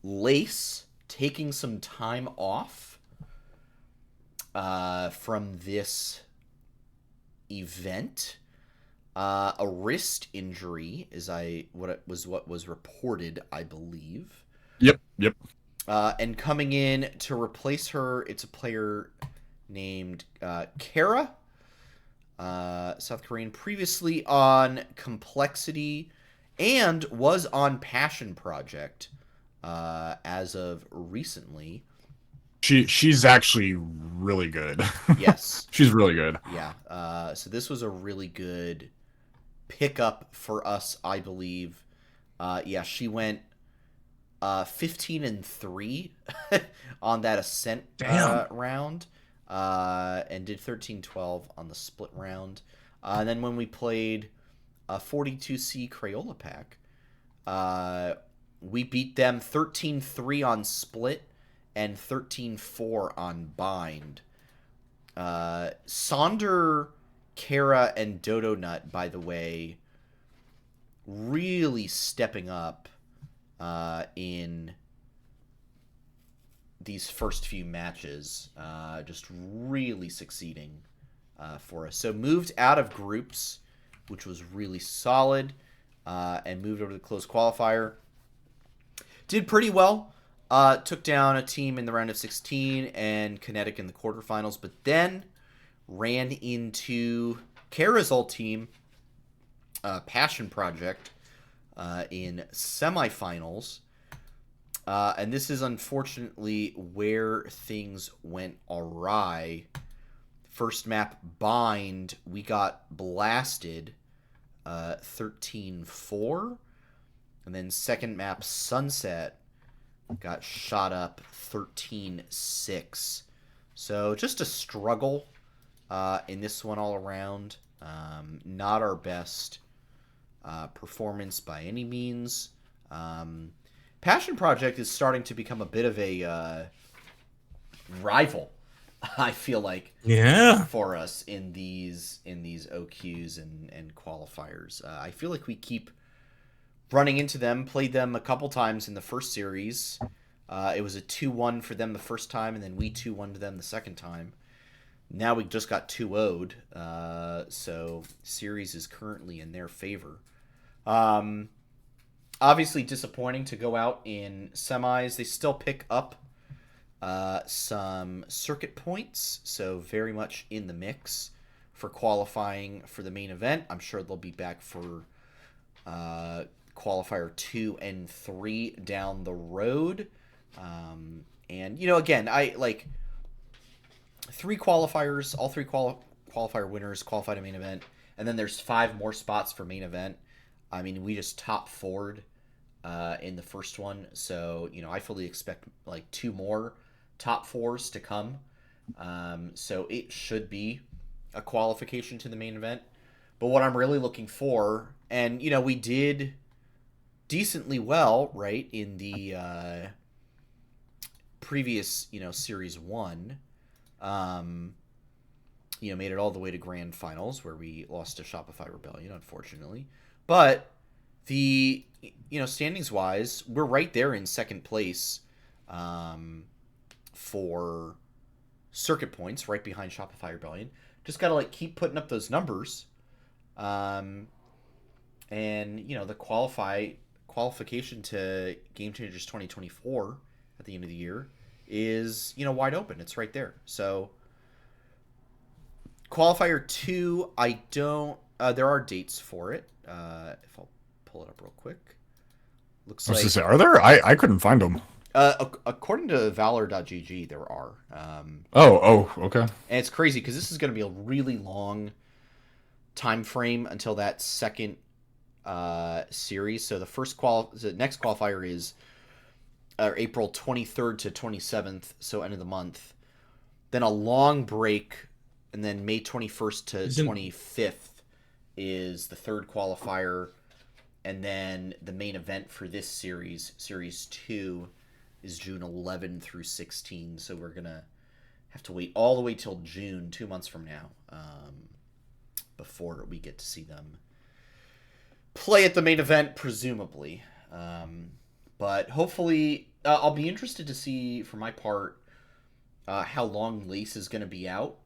Lace taking some time off from this event. A wrist injury what was reported, I believe. Yep. And coming in to replace her, it's a player named Kara, South Korean, previously on Complexity and was on Passion Project as of recently. She's actually really good. Yes. She's really good. Yeah. So this was a really good pickup for us, I believe. Yeah, she went 15-3 on that Ascent round, and did 13-12 on the Split round. And then when we played 42C Crayola Pack, we beat them 13-3 on Split and 13-4 on Bind. Sonder, Kara, and Dodo Nut, by the way, really stepping up in these first few matches, just really succeeding for us. So moved out of groups, which was really solid, and moved over to the closed qualifier. Did pretty well. Took down a team in the round of 16 and Kinetic in the quarterfinals, but then ran into Kara's old team Passion Project in semifinals. And this is unfortunately where things went awry. First map, Bind, we got blasted 13-4. And then second map, Sunset, got shot up 13-6. So just a struggle in this one all around. Not our best performance by any means. Passion Project is starting to become a bit of a rival, I feel like, for us in these OQs and qualifiers. I feel like we keep running into them. Played them a couple times in the first series. It was a 2-1 for them the first time, and then we 2-1 to them the second time. Now we just got 2-0'd, so series is currently in their favor. Obviously disappointing to go out in semis. They still pick up some circuit points, so very much in the mix for qualifying for the main event. I'm sure they'll be back for qualifier 2 and 3 down the road. And, you know, again, I like 3 qualifiers, all 3 qualifier winners qualify to main event, and then there's 5 more spots for main event. I mean, we just top 4'd in the first one, so, you know, I fully expect like 2 more top 4s to come. So it should be a qualification to the main event. But what I'm really looking for, and, you know, we did decently well, right, in the previous, you know, Series 1. You know, made it all the way to Grand Finals, where we lost to Shopify Rebellion, unfortunately. But the, you know, standings-wise, we're right there in second place for circuit points, right behind Shopify Rebellion. Just got to, like, keep putting up those numbers. And, you know, the qualification to Game Changers 2024 at the end of the year is, you know, wide open. It's right there. So qualifier 2, I don't, there are dates for it. If I'll pull it up real quick. Looks like, Say, are there? I couldn't find them. According to Valor.gg, there are. Okay. And it's crazy because this is going to be a really long time frame until that second series. So the next qualifier is April 23rd to 27th, so end of the month. Then a long break, and then May 21st to 25th is the third qualifier, and then the main event for this series, Series 2, is June 11 through 16, so we're going to have to wait all the way till June, 2 months from now, before we get to see them play at the main event, presumably. But hopefully, I'll be interested to see, for my part, how long Lace is going to be out,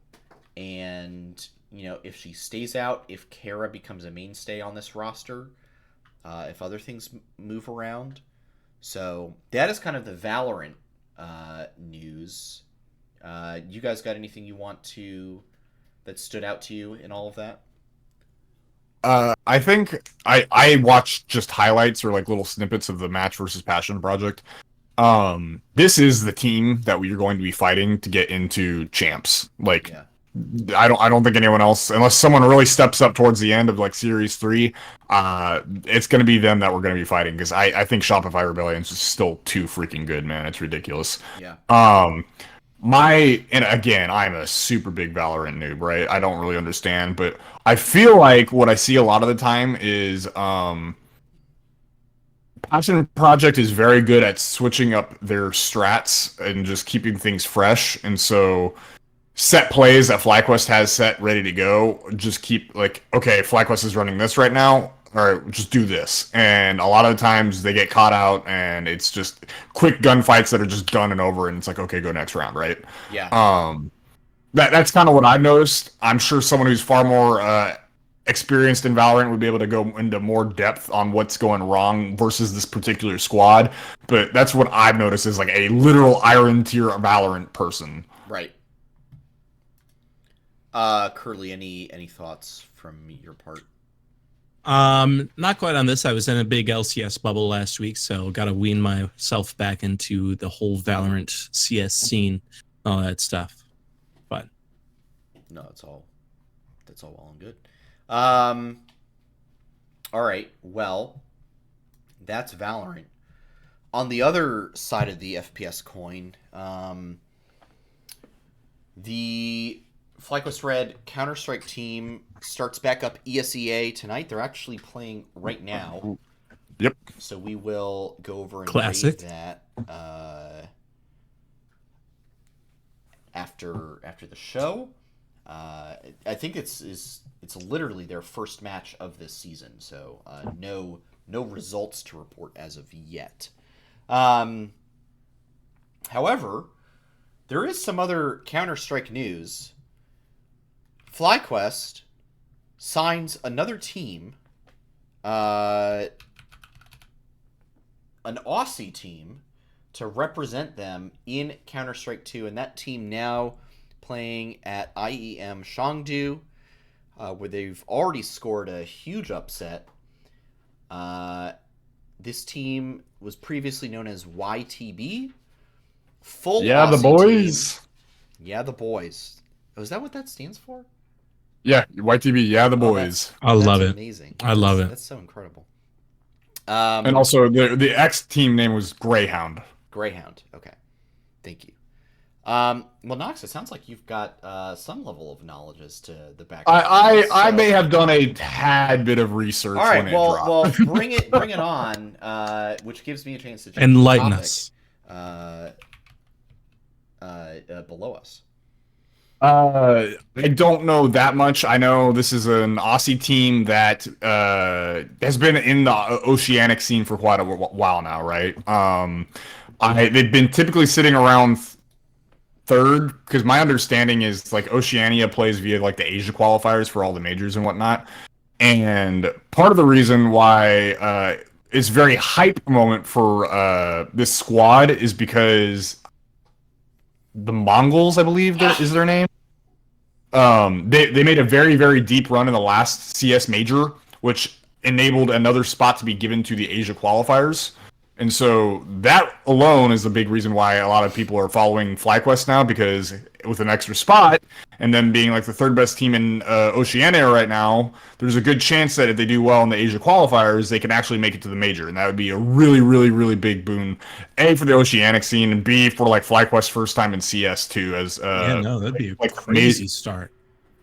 and, you know, if she stays out, if Kara becomes a mainstay on this roster, if other things move around. So that is kind of the Valorant news. You guys got anything you want to, that stood out to you in all of that? I think I watched just highlights or like little snippets of the match versus Passion Project. This is the team that we are going to be fighting to get into champs. Like, yeah. I don't think anyone else, unless someone really steps up towards the end of like Series 3, it's going to be them that we're going to be fighting, because I think Shopify Rebellion is still too freaking good, man. It's ridiculous. Yeah. And again, I'm a super big Valorant noob, right? I don't really understand, but I feel like what I see a lot of the time is Passion Project is very good at switching up their strats and just keeping things fresh, and so set plays that FlyQuest has set ready to go, just keep like, okay, FlyQuest is running this right now, all right, just do this. And a lot of the times they get caught out, and it's just quick gunfights that are just done and over, and it's like, okay, go next round, right? Yeah. That's kind of what I've noticed. I'm sure someone who's far more experienced in Valorant would be able to go into more depth on what's going wrong versus this particular squad, but that's what I've noticed as like a literal Iron tier Valorant person. Right. Curly, any thoughts from your part? Not quite on this. I was in a big LCS bubble last week, so got to wean myself back into the whole Valorant CS scene, all that stuff. But No, that's all well and good. All right. Well, that's Valorant. On the other side of the FPS coin, the FlyQuest RED Counter-Strike team starts back up ESEA tonight. They're actually playing right now. Yep. So we will go over and Classic. rate that after the show. I think it's literally their first match of this season, so no results to report as of yet. However, there is some other Counter-Strike news. FlyQuest signs another team, an Aussie team, to represent them in Counter-Strike 2, and that team now playing at IEM Chengdu, where they've already scored a huge upset. This team was previously known as YTB. Full Yeah, the Aussie boys. Team. Yeah, the boys. Oh, is that what that stands for? Yeah, YTB. Yeah, the boys. I love it. Amazing. I love it. That's so incredible. And also, the X team name was Grayhound. Grayhound. Okay. Thank you. Well, Nox, it sounds like you've got some level of knowledge as to the background. I may have done a tad bit of research. All right. when Well, it dropped. bring it on. Which gives me a chance to change Enlighten the topic, us. Below us. I don't know that much. I know this is an Aussie team that has been in the oceanic scene for quite a while now, right? They've been typically sitting around third, because my understanding is like Oceania plays via like the Asia qualifiers for all the majors and whatnot. And part of the reason why it's very hype moment for this squad is because the Mongols, I believe is their name. They made a very, very deep run in the last CS major, which enabled another spot to be given to the Asia qualifiers. And so that alone is the big reason why a lot of people are following FlyQuest now, because with an extra spot and them being like the third best team in Oceania right now, there's a good chance that if they do well in the Asia qualifiers, they can actually make it to the major. And that would be a really, really, really big boon, A, for the Oceanic scene, and B, for like FlyQuest's first time in CS too. As That'd be a like crazy start.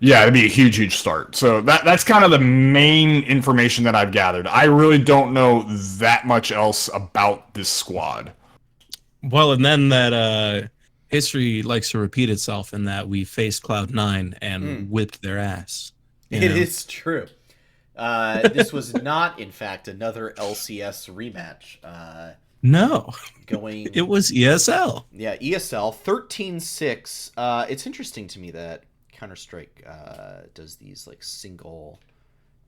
Yeah, it'd be a huge, huge start. So that's kind of the main information that I've gathered. I really don't know that much else about this squad. Well, and then that history likes to repeat itself in that we faced Cloud9 and whipped their ass. It is true. This was not, in fact, another LCS rematch. No. It was ESL. Yeah, ESL 13-6. It's interesting to me that Counter-Strike does these like single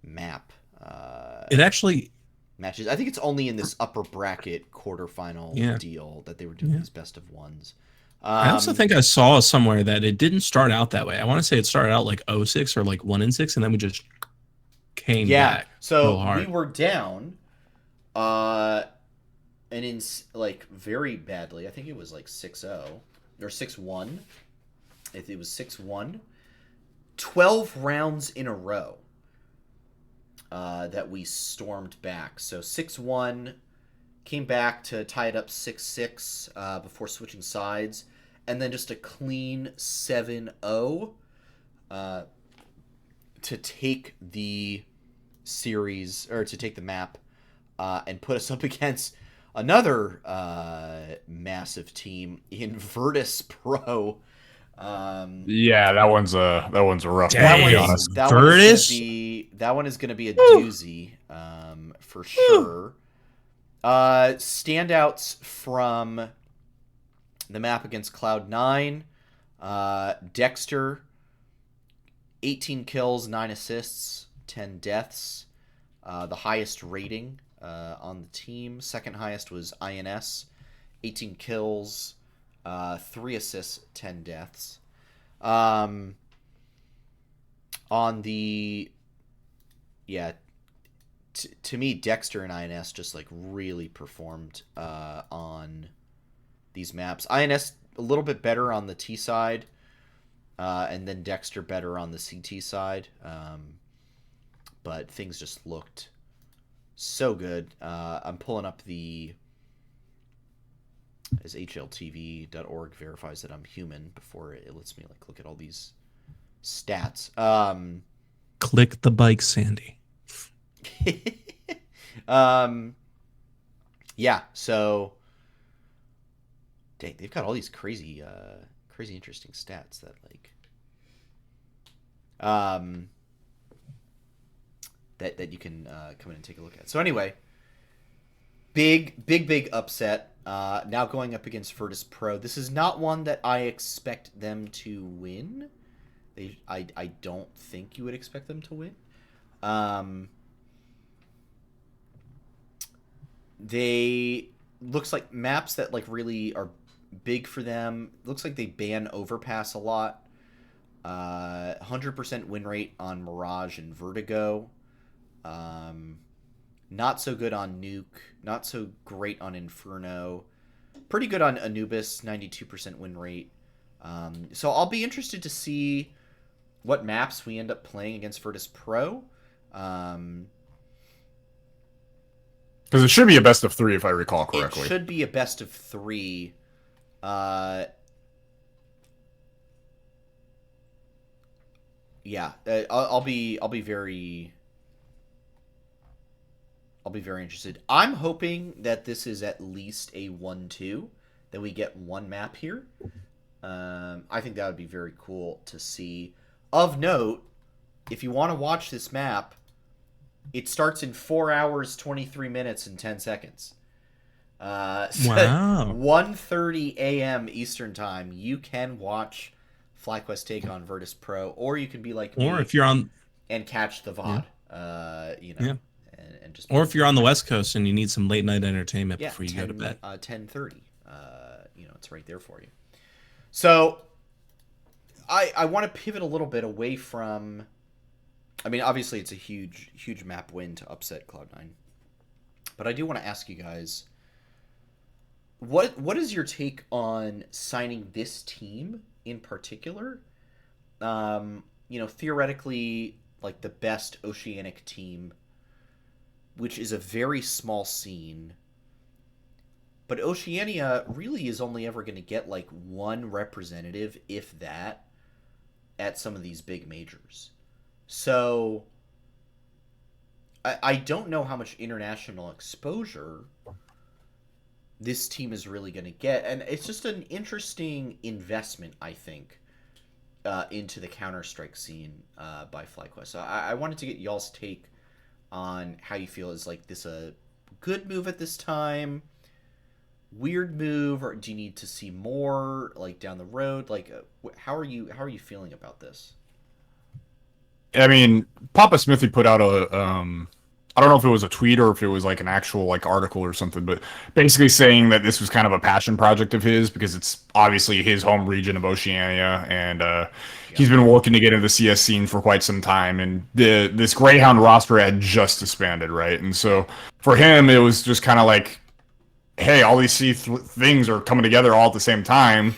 map it actually matches. I think it's only in this upper bracket quarterfinal deal that they were doing these best of ones. I also think I saw somewhere that it didn't start out that way. I want to say it started out like 0-6 or like 1-6, and then we just came back. So we were down and in like very badly. I think it was like 6-0 or 6-1. It was 6-1. 12 rounds in a row that we stormed back. So 6-1, came back to tie it up 6-6 before switching sides, and then just a clean 7-0 to take the series, or to take the map and put us up against another massive team in Virtus Pro. Yeah, that one's a rough one, Dang. to be honest. That one is going to be a doozy for sure. Standouts from the map against Cloud9. Dexter, 18 kills, 9 assists, 10 deaths. The highest rating on the team. Second highest was INS, 18 kills, 3 assists, 10 deaths. On the to me, Dexter and INS just like really performed on these maps. INS a little bit better on the T side, and then Dexter better on the CT side. But things just looked so good. I'm pulling up as HLTV.org verifies that I'm human before it lets me like look at all these stats. Click the bike, Sandy. Yeah, so dang, they've got all these crazy interesting stats that like that you can come in and take a look at. So anyway, big upset. Now going up against Virtus Pro. This is not one that I expect them to win. I don't think you would expect them to win. They looks like maps that like really are big for them. Looks like they ban Overpass a lot. 100% win rate on Mirage and Vertigo. Not so good on Nuke. Not so great on Inferno. Pretty good on Anubis. 92% win rate. So I'll be interested to see what maps we end up playing against Virtus Pro. Because it should be a best of 3, if I recall correctly. It should be a best of 3. Yeah, I'll be very interested. I'm hoping that this is at least a 1-2, that we get one map here. I think that would be very cool to see. Of note, if you want to watch this map, it starts in 4 hours, 23 minutes, and 10 seconds. Wow. 1:30 a.m. Eastern Time. You can watch FlyQuest take on Virtus Pro, or you can be like me, Or if you're on, and catch the VOD. And just. Or if you're on the West Coast and you need some late night entertainment before you go to bed. 10:30. It's right there for you. So, I want to pivot a little bit away from. I mean, obviously, it's a huge map win to upset Cloud9. But I do want to ask you guys, what is your take on signing this team in particular? Theoretically, like the best Oceanic team, which is a very small scene. But Oceania really is only ever going to get like one representative, if that, at some of these big majors. So I don't know how much international exposure this team is really going to get. And it's just an interesting investment, I think, into the Counter-Strike scene by FlyQuest. So I wanted to get y'all's take on how you feel. Is like this a good move at this time? Weird move, or do you need to see more like down the road? Like, how are you feeling about this? I mean, Papa Smithy put out a I don't know if it was a tweet or if it was like an actual like article or something, but basically saying that this was kind of a passion project of his because it's obviously his home region of Oceania, and he's been working to get into the CS scene for quite some time, and this Grayhound roster had just disbanded, right? And so for him, it was just kind of like, hey, all these things are coming together all at the same time.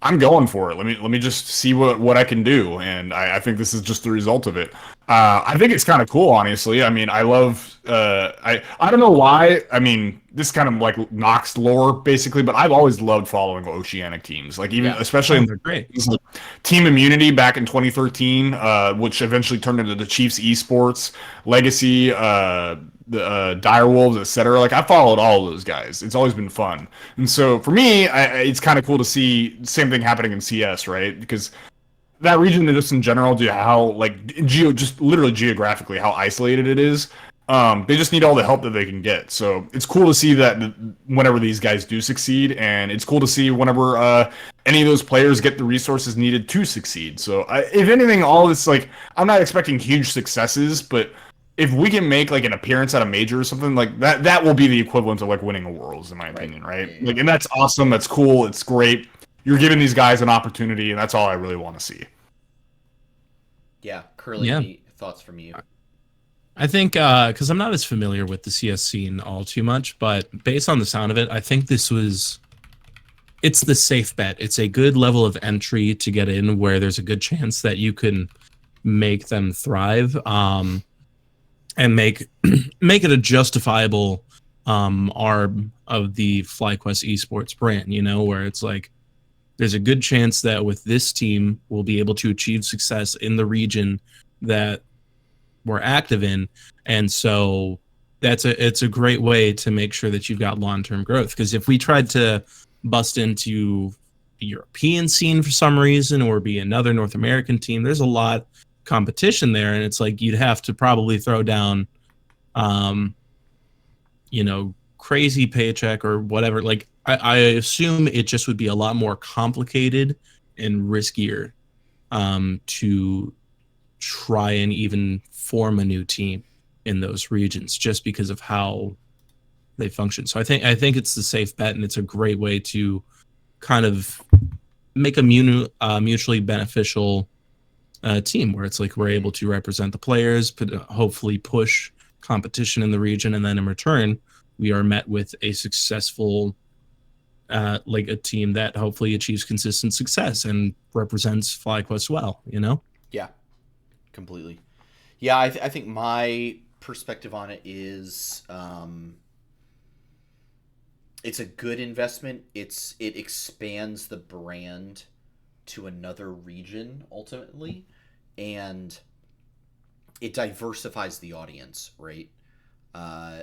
I'm going for it. Let me just see what I can do, and I think this is just the result of it. I think it's kind of cool, honestly. I mean, I love. I don't know why. I mean, this kind of like Nox lore basically, but I've always loved following Oceanic teams. Like especially they're great. Like Team Immunity back in 2013, which eventually turned into the Chiefs Esports, Legacy, the Direwolves, etc. Like I followed all of those guys. It's always been fun, and so for me, it's kind of cool to see the same thing happening in CS, right? Because that region, just in general, how like just literally geographically how isolated it is. They just need all the help that they can get. So it's cool to see that whenever these guys do succeed, and it's cool to see whenever any of those players get the resources needed to succeed. So if anything, all this, like, I'm not expecting huge successes, but if we can make like an appearance at a major or something like that, that will be the equivalent of like winning a Worlds, in my opinion, right? Like, and that's awesome. That's cool. It's great. You're giving these guys an opportunity, and that's all I really want to see. Yeah, Curly, any thoughts from you? I think because I'm not as familiar with the CS scene all too much, but based on the sound of it, I think it's the safe bet. It's a good level of entry to get in where there's a good chance that you can make them thrive, and make make it a justifiable arm of the FlyQuest esports brand, where it's like there's a good chance that with this team we'll be able to achieve success in the region that we're active in. And so it's a great way to make sure that you've got long-term growth, because if we tried to bust into the European scene for some reason or be another North American team, there's a lot of competition there, and it's like you'd have to probably throw down crazy paycheck or whatever. Like I assume it just would be a lot more complicated and riskier to try and even form a new team in those regions just because of how they function. So I think it's the safe bet, and it's a great way to kind of make a mutually beneficial team where it's like we're able to represent the players, but hopefully push competition in the region, and then in return we are met with a successful like a team that hopefully achieves consistent success and represents FlyQuest well, Yeah, completely. Yeah, I think my perspective on it is it's a good investment. It expands the brand to another region ultimately, and it diversifies the audience, right?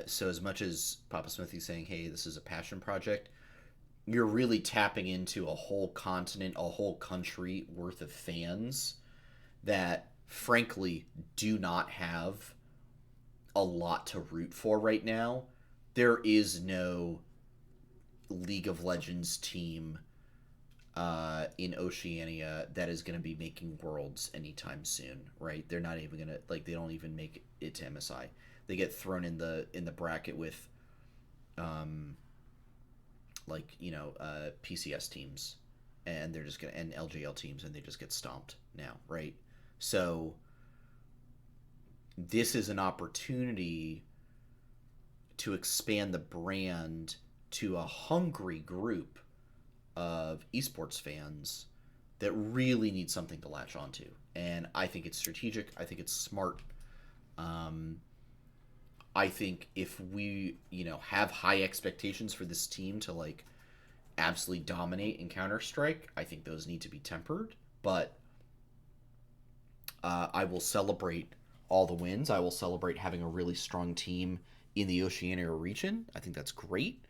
So as much as Papa Smithy's saying, hey, this is a passion project, you're really tapping into a whole continent, a whole country worth of fans that frankly do not have a lot to root for right now. There is no League of Legends team in Oceania that is going to be making Worlds anytime soon, right? They're not even going to, like, they don't even make it to MSI. They get thrown in the bracket with PCS teams, and they're just and LJL teams, and they just get stomped now, right? So this is an opportunity to expand the brand to a hungry group of esports fans that really need something to latch onto. And I think it's strategic. I think it's smart. I think if we, have high expectations for this team to like absolutely dominate in Counter-Strike, I think those need to be tempered. But I will celebrate all the wins. I will celebrate having a really strong team in the Oceania region. I think that's great.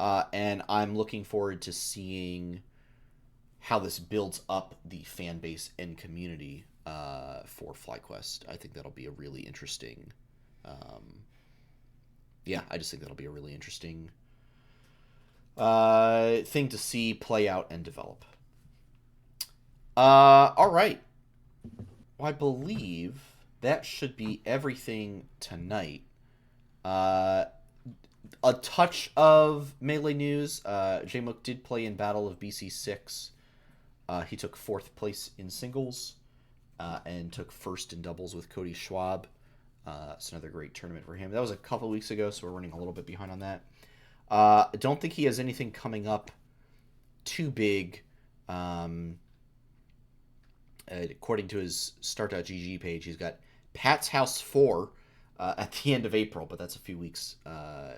And I'm looking forward to seeing how this builds up the fan base and community for FlyQuest. I think that'll be a really interesting... I just think that'll be a really interesting thing to see play out and develop. All right. Well, I believe that should be everything tonight. A touch of Melee news. Jmook did play in Battle of BC6. He took 4th place in singles and took 1st in doubles with Cody Schwab. It's another great tournament for him. That was a couple weeks ago, so we're running a little bit behind on that. I don't think he has anything coming up too big. According to his start.gg page, he's got Pat's House 4 at the end of April, but that's a few weeks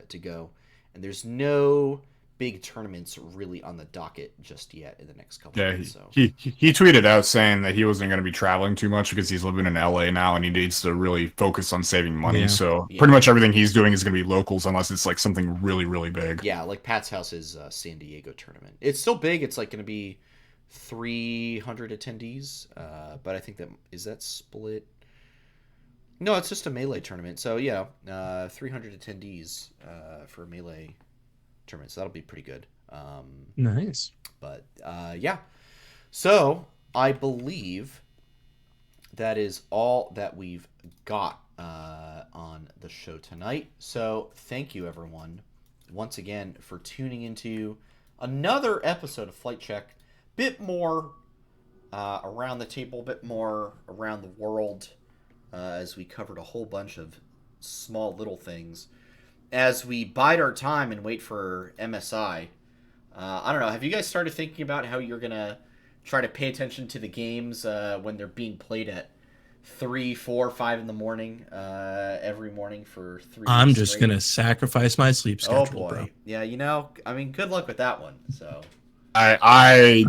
to go. And there's no big tournaments really on the docket just yet in the next couple of months. So he tweeted out saying that he wasn't going to be traveling too much because he's living in LA now and he needs to really focus on saving money. Yeah. So pretty much everything he's doing is going to be locals unless it's like something really, really big. Yeah, like Pat's House is a San Diego tournament. It's still big. It's like going to be 300 attendees, but I think is that split? No, it's just a Melee tournament. So, 300 attendees for a Melee tournament. So that'll be pretty good. Nice. But, So, I believe that is all that we've got on the show tonight. So, thank you, everyone, once again, for tuning into another episode of Flight Check. Bit more around the table, bit more around the world, as we covered a whole bunch of small little things as we bide our time and wait for MSI. I don't know. Have you guys started thinking about how you're going to try to pay attention to the games when they're being played at 3, 4, 5 in the morning every morning for 3 I'm weeks just straight? going to sacrifice my sleep schedule, Oh, boy. bro. Yeah, I mean, good luck with that one. So, I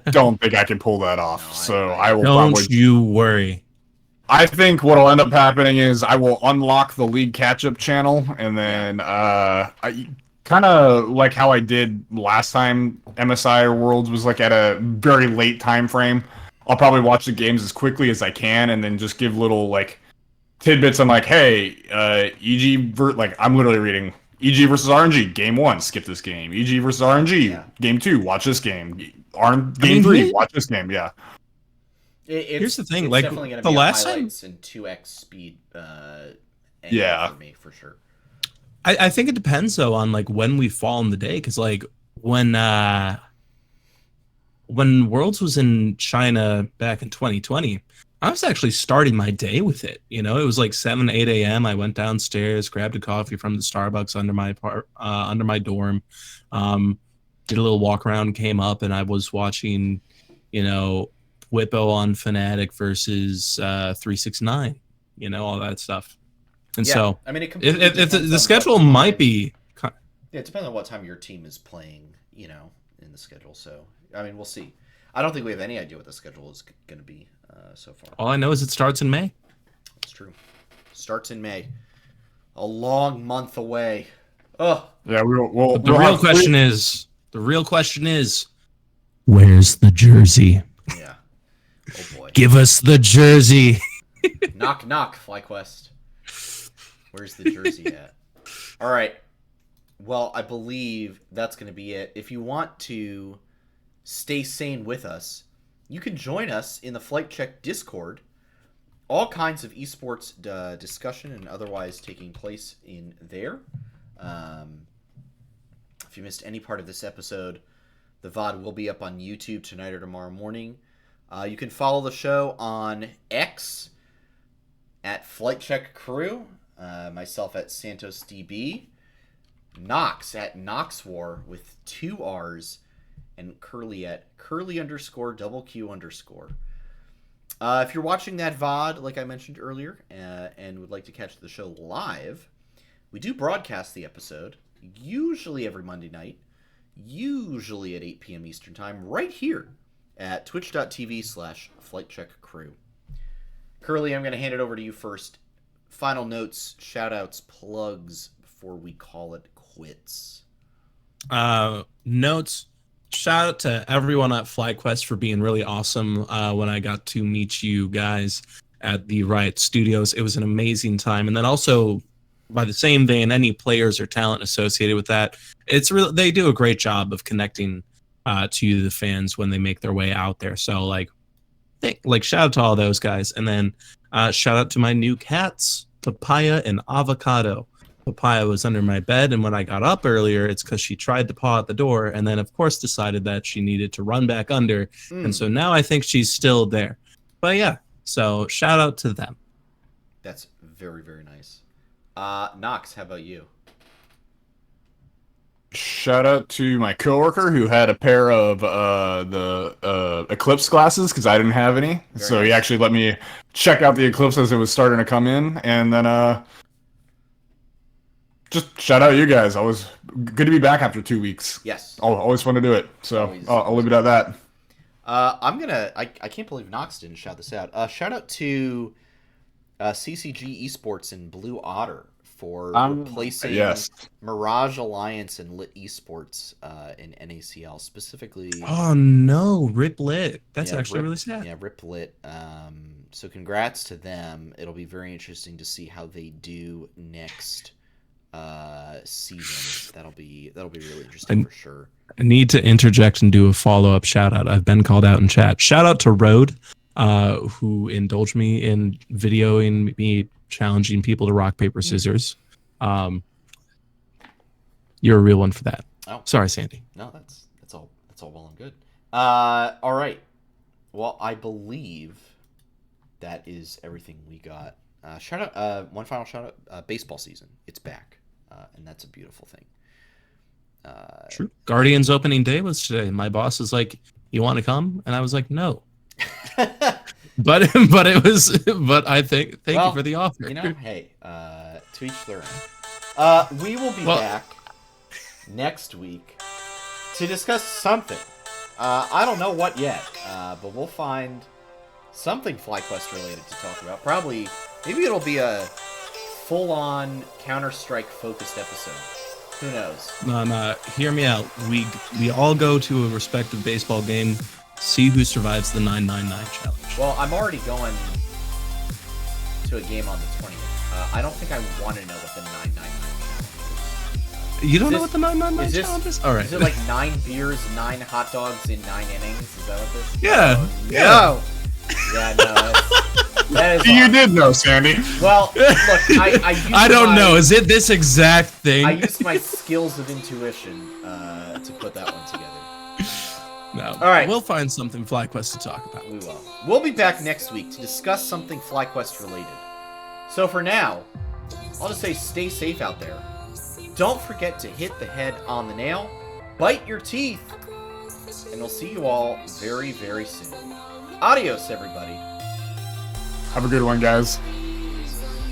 don't think I can pull that off. No, So I I will Don't probably. you worry. I think what'll end up happening is I will unlock the league catch-up channel, and then I kind of like how I did last time MSI or Worlds was like at a very late time frame. I'll probably watch the games as quickly as I can, and then just give little like tidbits. I'm like, hey, like I'm literally reading EG versus RNG, game 1, skip this game. EG versus RNG, game 2, watch this game. Game 3, watch this game. Yeah. Here's the thing, it's like, definitely going to the be last time- highlights and 2x speed Yeah. for me, for sure. I think it depends though on like when we fall in the day, because like when Worlds was in China back in 2020, I was actually starting my day with it. You know, it was like 7, 8 a.m. I went downstairs, grabbed a coffee from the Starbucks under my dorm, did a little walk around, came up, and I was watching, you know, Whippo on Fnatic versus 369. You know, all that stuff. And so, I mean, it if the schedule might be, yeah, it depends on what time your team is playing, you know, in the schedule. So, I mean, we'll see. I don't think we have any idea what the schedule is going to be so far. all I know is it starts in May. That's true. Starts in May. A long month away. Oh, Yeah, we'll The real question is, where's the jersey? yeah. Oh boy. Give us the jersey. Knock, knock, FlyQuest. Where's the jersey at? All right. Well, I believe that's going to be it. If you want to stay sane with us, you can join us in the Flight Check Discord. All kinds of esports discussion and otherwise taking place in there. If you missed any part of this episode, the VOD will be up on YouTube tonight or tomorrow morning. You can follow the show on X at Flight Check Crew, myself at SantosDB, Nox at NoxWar with 2 R's, and Curly at Curly_QQ_. If you're watching that VOD, like I mentioned earlier, and would like to catch the show live, we do broadcast the episode, usually every Monday night, usually at 8 p.m. Eastern Time, right here at twitch.tv/FlightCheckCrew. Curly, I'm going to hand it over to you first. Final notes, shout-outs, plugs before we call it quits. Notes. Shout out to everyone at FlyQuest for being really awesome when I got to meet you guys at the Riot Studios. It was an amazing time. And then also, by the same vein, any players or talent associated with that, they do a great job of connecting to the fans when they make their way out there. So shout out to all those guys. And then shout out to my new cats, Papaya and Avocado. Papaya was under my bed, and when I got up earlier, it's because she tried to paw at the door, and then, of course, decided that she needed to run back under. And so now I think she's still there. But yeah, so shout out to them. That's very, very nice. Nox, how about you? Shout out to my coworker who had a pair of the Eclipse glasses because I didn't have any. So he actually let me check out the Eclipse as it was starting to come in, and then just shout out you guys. Always good to be back after 2 weeks. Yes. Always fun to do it. So I'll leave it at that. I can't believe Nox didn't shout this out. Shout out to CCG Esports and Blue Otter for replacing Mirage Alliance and Lit Esports in NACL, specifically. Oh no, Rip Lit. That's actually really sad. Yeah, Rip Lit. So congrats to them. It'll be very interesting to see how they do next season. That'll be really interesting for sure. I need to interject and do a follow-up shout-out. I've been called out in chat. Shout out to Road, who indulged me in videoing me challenging people to rock, paper, scissors. You're a real one for that. Oh. Sorry, Sandy. No, that's all well and good. All right. Well, I believe that is everything we got Shout out, one final shout out, baseball season. It's back, and that's a beautiful thing. True. Guardians opening day was today. My boss is like, "You want to come?" And I was like, "No." But I thank you for the offer. You know, hey, to each their own. We will be back next week to discuss something. I don't know what yet, but we'll find something FlyQuest related to talk about. Probably, maybe it'll be a full-on Counter-Strike focused episode. Who knows? No, hear me out. We all go to a respective baseball game, see who survives the 999 challenge. Well, I'm already going to a game on the 20th. I don't think I want to know what the 999 challenge is. You don't know what the 999 challenge is? All right. Is it like 9 beers, 9 hot dogs in 9 innings? Is that what this is? Yeah. Oh, no. Yeah, no. That is You did know, Sandy. Well, look, I don't know. Is it this exact thing? I used my skills of intuition to put that one together. No. All right. We'll find something FlyQuest to talk about. We will. We'll be back next week to discuss something FlyQuest related. So for now, I'll just say stay safe out there. Don't forget to hit the head on the nail, bite your teeth, and we'll see you all very, very soon. Adios, everybody. Have a good one, guys.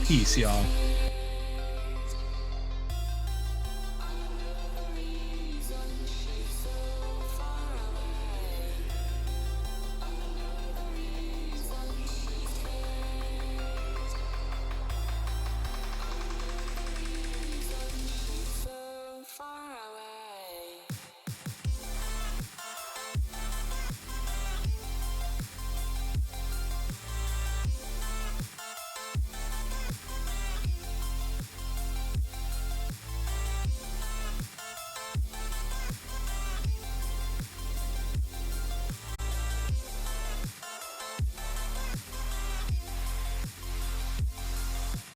Peace, y'all.